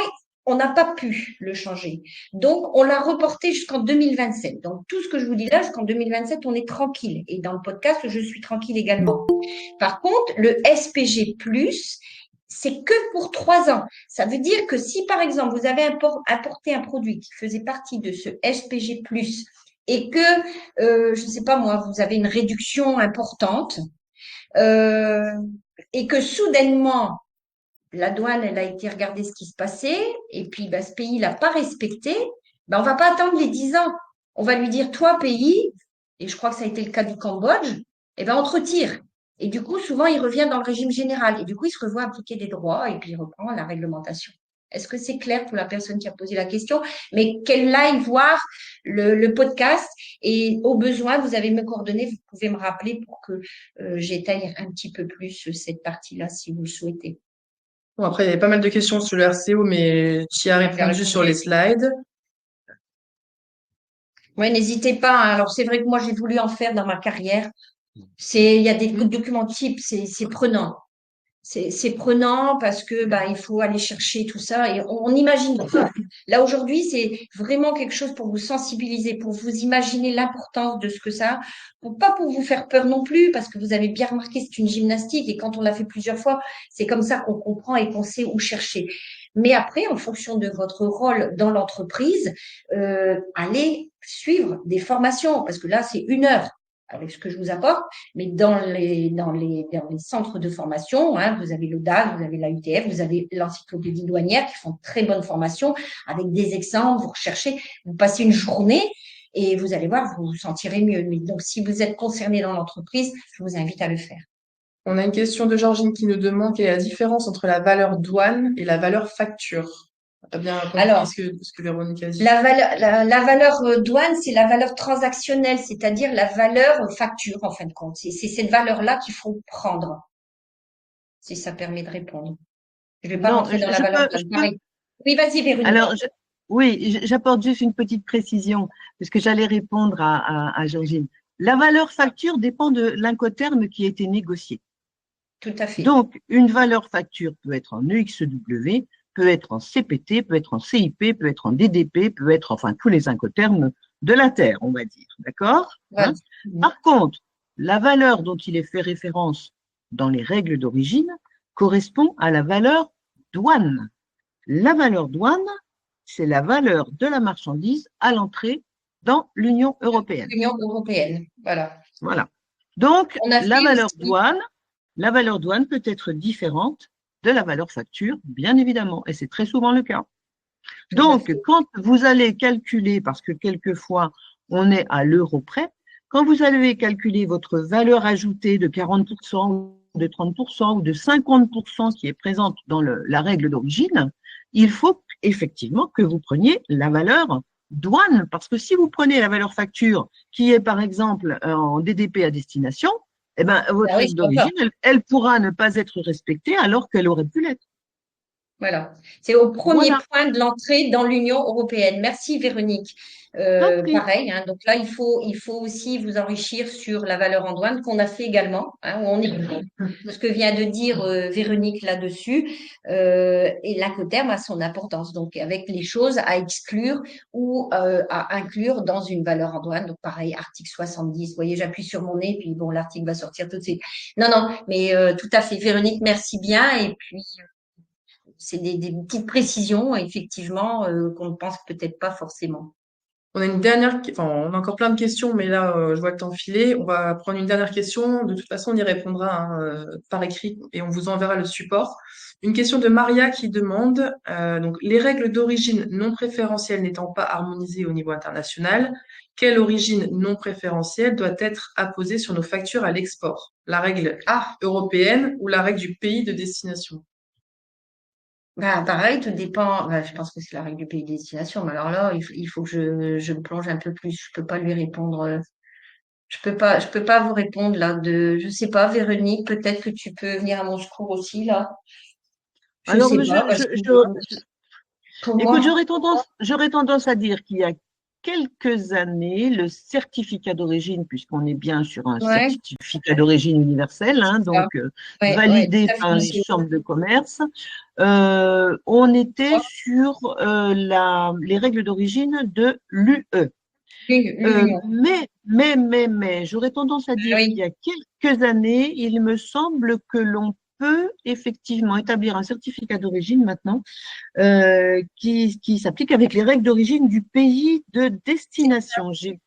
on n'a pas pu le changer. Donc, on l'a reporté jusqu'en 2027. Donc, tout ce que je vous dis là, jusqu'en 2027, on est tranquille. Et dans le podcast, je suis tranquille également. Par contre, le SPG+, c'est que pour 3 ans. Ça veut dire que si, par exemple, vous avez apporté un produit qui faisait partie de ce SPG+, et que, je ne sais pas moi, vous avez une réduction importante, et que soudainement, la douane, elle a été regarder ce qui se passait, et puis ce pays l'a pas respecté, on va pas attendre les 10 ans. On va lui dire, toi, pays, et je crois que ça a été le cas du Cambodge, on te retire. Et du coup, souvent, il revient dans le régime général, et du coup, il se revoit appliquer des droits, et puis il reprend la réglementation. Est-ce que c'est clair pour la personne qui a posé la question? Mais qu'elle aille voir le podcast, et au besoin, vous avez mes coordonnées, vous pouvez me rappeler pour que j'étaye un petit peu plus cette partie-là, si vous le souhaitez. Bon, après, il y avait pas mal de questions sur le RCO, mais tu y as répondu sur les slides. Oui, n'hésitez pas. Alors, c'est vrai que moi, j'ai voulu en faire dans ma carrière. Il y a des documents types, c'est prenant. C'est prenant parce que il faut aller chercher tout ça et on imagine pas. Là aujourd'hui, c'est vraiment quelque chose pour vous sensibiliser, pour vous imaginer l'importance de ce que ça, pas pour vous faire peur non plus, parce que vous avez bien remarqué, c'est une gymnastique et quand on l'a fait plusieurs fois, c'est comme ça qu'on comprend et qu'on sait où chercher. Mais après, en fonction de votre rôle dans l'entreprise, allez suivre des formations parce que là, c'est 1 heure avec ce que je vous apporte, mais dans les centres de formation, vous avez l'ODAC, vous avez la UTF, vous avez l'encyclopédie douanière qui font de très bonnes formations avec des exemples, vous recherchez, vous passez une journée et vous allez voir, vous vous sentirez mieux. Mais donc, si vous êtes concerné dans l'entreprise, je vous invite à le faire. On a une question de Georgine qui nous demande quelle est la différence entre la valeur douane et la valeur facture. Tu as bien compris ce que Véronique a dit. La valeur douane, c'est la valeur transactionnelle, c'est-à-dire la valeur facture, en fin de compte. C'est cette valeur-là qu'il faut prendre, si ça permet de répondre. Je ne vais pas rentrer dans la valeur douane. Oui, vas-y, Véronique. Alors, oui, j'apporte juste une petite précision, parce que j'allais répondre à Georgine. La valeur facture dépend de l'incoterme qui a été négocié. Tout à fait. Donc, une valeur facture peut être en EXW, peut être en CPT, peut être en CIP, peut être en DDP, peut être, enfin, tous les incoterms de la Terre, on va dire. D'accord? Voilà. Par contre, la valeur dont il est fait référence dans les règles d'origine correspond à la valeur douane. La valeur douane, c'est la valeur de la marchandise à l'entrée dans l'Union européenne. L'Union européenne, voilà. Voilà. Donc, la valeur douane peut être différente de la valeur facture, bien évidemment, et c'est très souvent le cas. Donc, quand vous allez calculer, parce que quelquefois, on est à l'euro près, quand vous allez calculer votre valeur ajoutée de 40% ou de 30% ou de 50% qui est présente dans la règle d'origine, il faut effectivement que vous preniez la valeur douane, parce que si vous prenez la valeur facture qui est par exemple en DDP à destination, votre règle d'origine, elle pourra ne pas être respectée alors qu'elle aurait pu l'être. Voilà. C'est au premier Voilà, point de l'entrée dans l'Union européenne. Merci Véronique. t'en prie. Pareil, hein, donc là, il faut aussi vous enrichir sur la valeur en douane qu'on a fait également, hein, où on est ce que vient de dire Véronique là-dessus. Et l'incoterm a son importance, donc avec les choses à exclure ou à inclure dans une valeur en douane. Donc pareil, article 70. Vous voyez, j'appuie sur mon nez, puis bon, l'article va sortir tout de suite. Non, non, mais tout à fait. Véronique, merci bien. Et puis, c'est des petites précisions, effectivement, qu'on ne pense peut-être pas forcément. On a une dernière, enfin, on a encore plein de questions, mais là, je vois le temps filer. On va prendre une dernière question. De toute façon, on y répondra hein, par écrit et on vous enverra le support. Une question de Maria qui demande, donc, les règles d'origine non préférentielle n'étant pas harmonisées au niveau international, quelle origine non préférentielle doit être apposée sur nos factures à l'export? La règle européenne ou la règle du pays de destination? Ben, pareil, tout dépend. Ben, je pense que c'est la règle du pays de destination. Mais alors là, il faut que je me plonge un peu plus. Je peux pas lui répondre. Je peux pas vous répondre là. Je sais pas, Véronique. Peut-être que tu peux venir à mon secours aussi là. Je Alors, sais mais pas parce que pour écoute, moi, j'aurais tendance à dire qu'il y a quelques années, le certificat d'origine, puisqu'on est bien sur un ouais, certificat d'origine universel, hein, c'est ça. donc Ouais, validé tout à par fait. les chambres de commerce, on était sur les règles d'origine de l'UE. L'union. Mais, j'aurais tendance à dire qu'il Oui. y a quelques années, il me semble que l'on peut effectivement établir un certificat d'origine maintenant qui s'applique avec les règles d'origine du pays de destination. C'est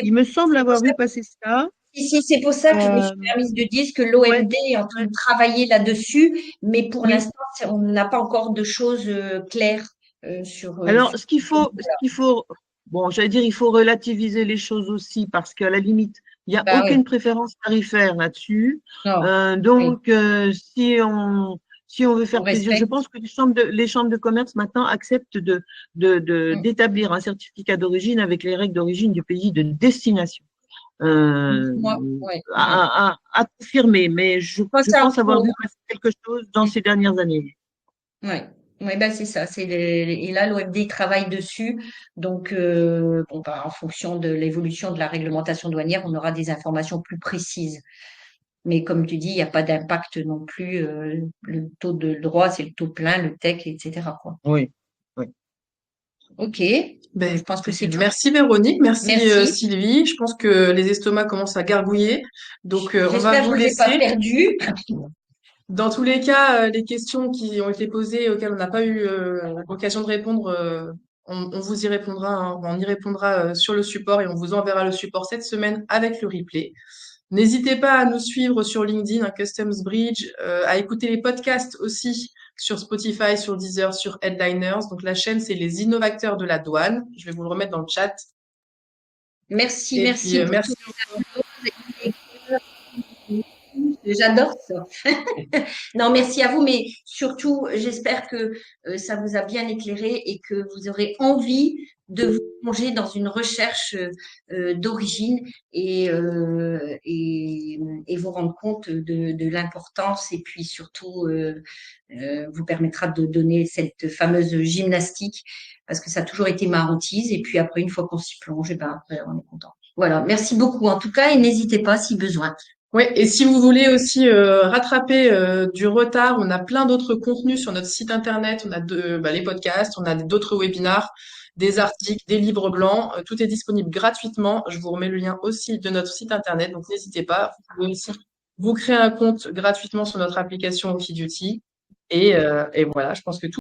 Il me semble c'est pour avoir ça vu passer ça. Ici, c'est pour ça que je me Euh, suis permise de dire que ouais, l'OMD est en train ouais, de travailler là-dessus, mais pour oui. l'instant, on n'a pas encore de choses claires Alors, sur ce ce niveau-là. qu'il faut, bon, j'allais dire, il faut relativiser les choses aussi parce qu'à la limite, il n'y a Bah oui, aucune préférence tarifaire là-dessus. non, oui, Donc, si on veut on faire plaisir, je respecte. pense que les chambres de commerce maintenant acceptent Mm. d'établir un certificat d'origine avec les règles d'origine du pays de destination. Euh, Moi, ouais, ouais. à confirmer, mais Moi, je c'est un pense avoir pro. vu passer quelque chose dans ces dernières années. Ouais. Ouais, ben c'est ça. Et là, l'OMD travaille dessus. Donc, bon, bah, en fonction de l'évolution de la réglementation douanière, on aura des informations plus précises. Mais comme tu dis, il n'y a pas d'impact non plus. Le taux de droit, c'est le taux plein, le tech, etc., quoi. Oui, oui. Ok. Ben, Bon, je pense que écoutez, c'est tout. merci Véronique, merci Merci. Sylvie. Je pense que les estomacs commencent à gargouiller, donc on va J'espère que vous je ne vous ai pas laisser. perdu. Dans tous les cas, les questions qui ont été posées auxquelles on n'a pas eu l'occasion de répondre, on vous y répondra, hein, on y répondra sur le support et on vous enverra le support cette semaine avec le replay. N'hésitez pas à nous suivre sur LinkedIn, hein, Customs Bridge, à écouter les podcasts aussi sur Spotify, sur Deezer, sur Headliners. Donc la chaîne, c'est les innovateurs de la douane. Je vais vous le remettre dans le chat. Merci, Et puis merci pour merci. tout. J'adore ça. Non, merci à vous, mais surtout, j'espère que ça vous a bien éclairé et que vous aurez envie de vous plonger dans une recherche d'origine et vous rendre compte de l'importance et puis surtout vous permettra de donner cette fameuse gymnastique parce que ça a toujours été ma hantise et puis après, une fois qu'on s'y plonge, eh ben, après, on est content. Voilà, merci beaucoup en tout cas et n'hésitez pas si besoin. Ouais, et si vous voulez aussi rattraper du retard, on a plein d'autres contenus sur notre site internet. On a les podcasts, on a d'autres webinars, des articles, des livres blancs. Tout est disponible gratuitement. Je vous remets le lien aussi de notre site internet, donc n'hésitez pas. Vous pouvez aussi vous créer un compte gratuitement sur notre application Okiduty. Et voilà, je pense que tout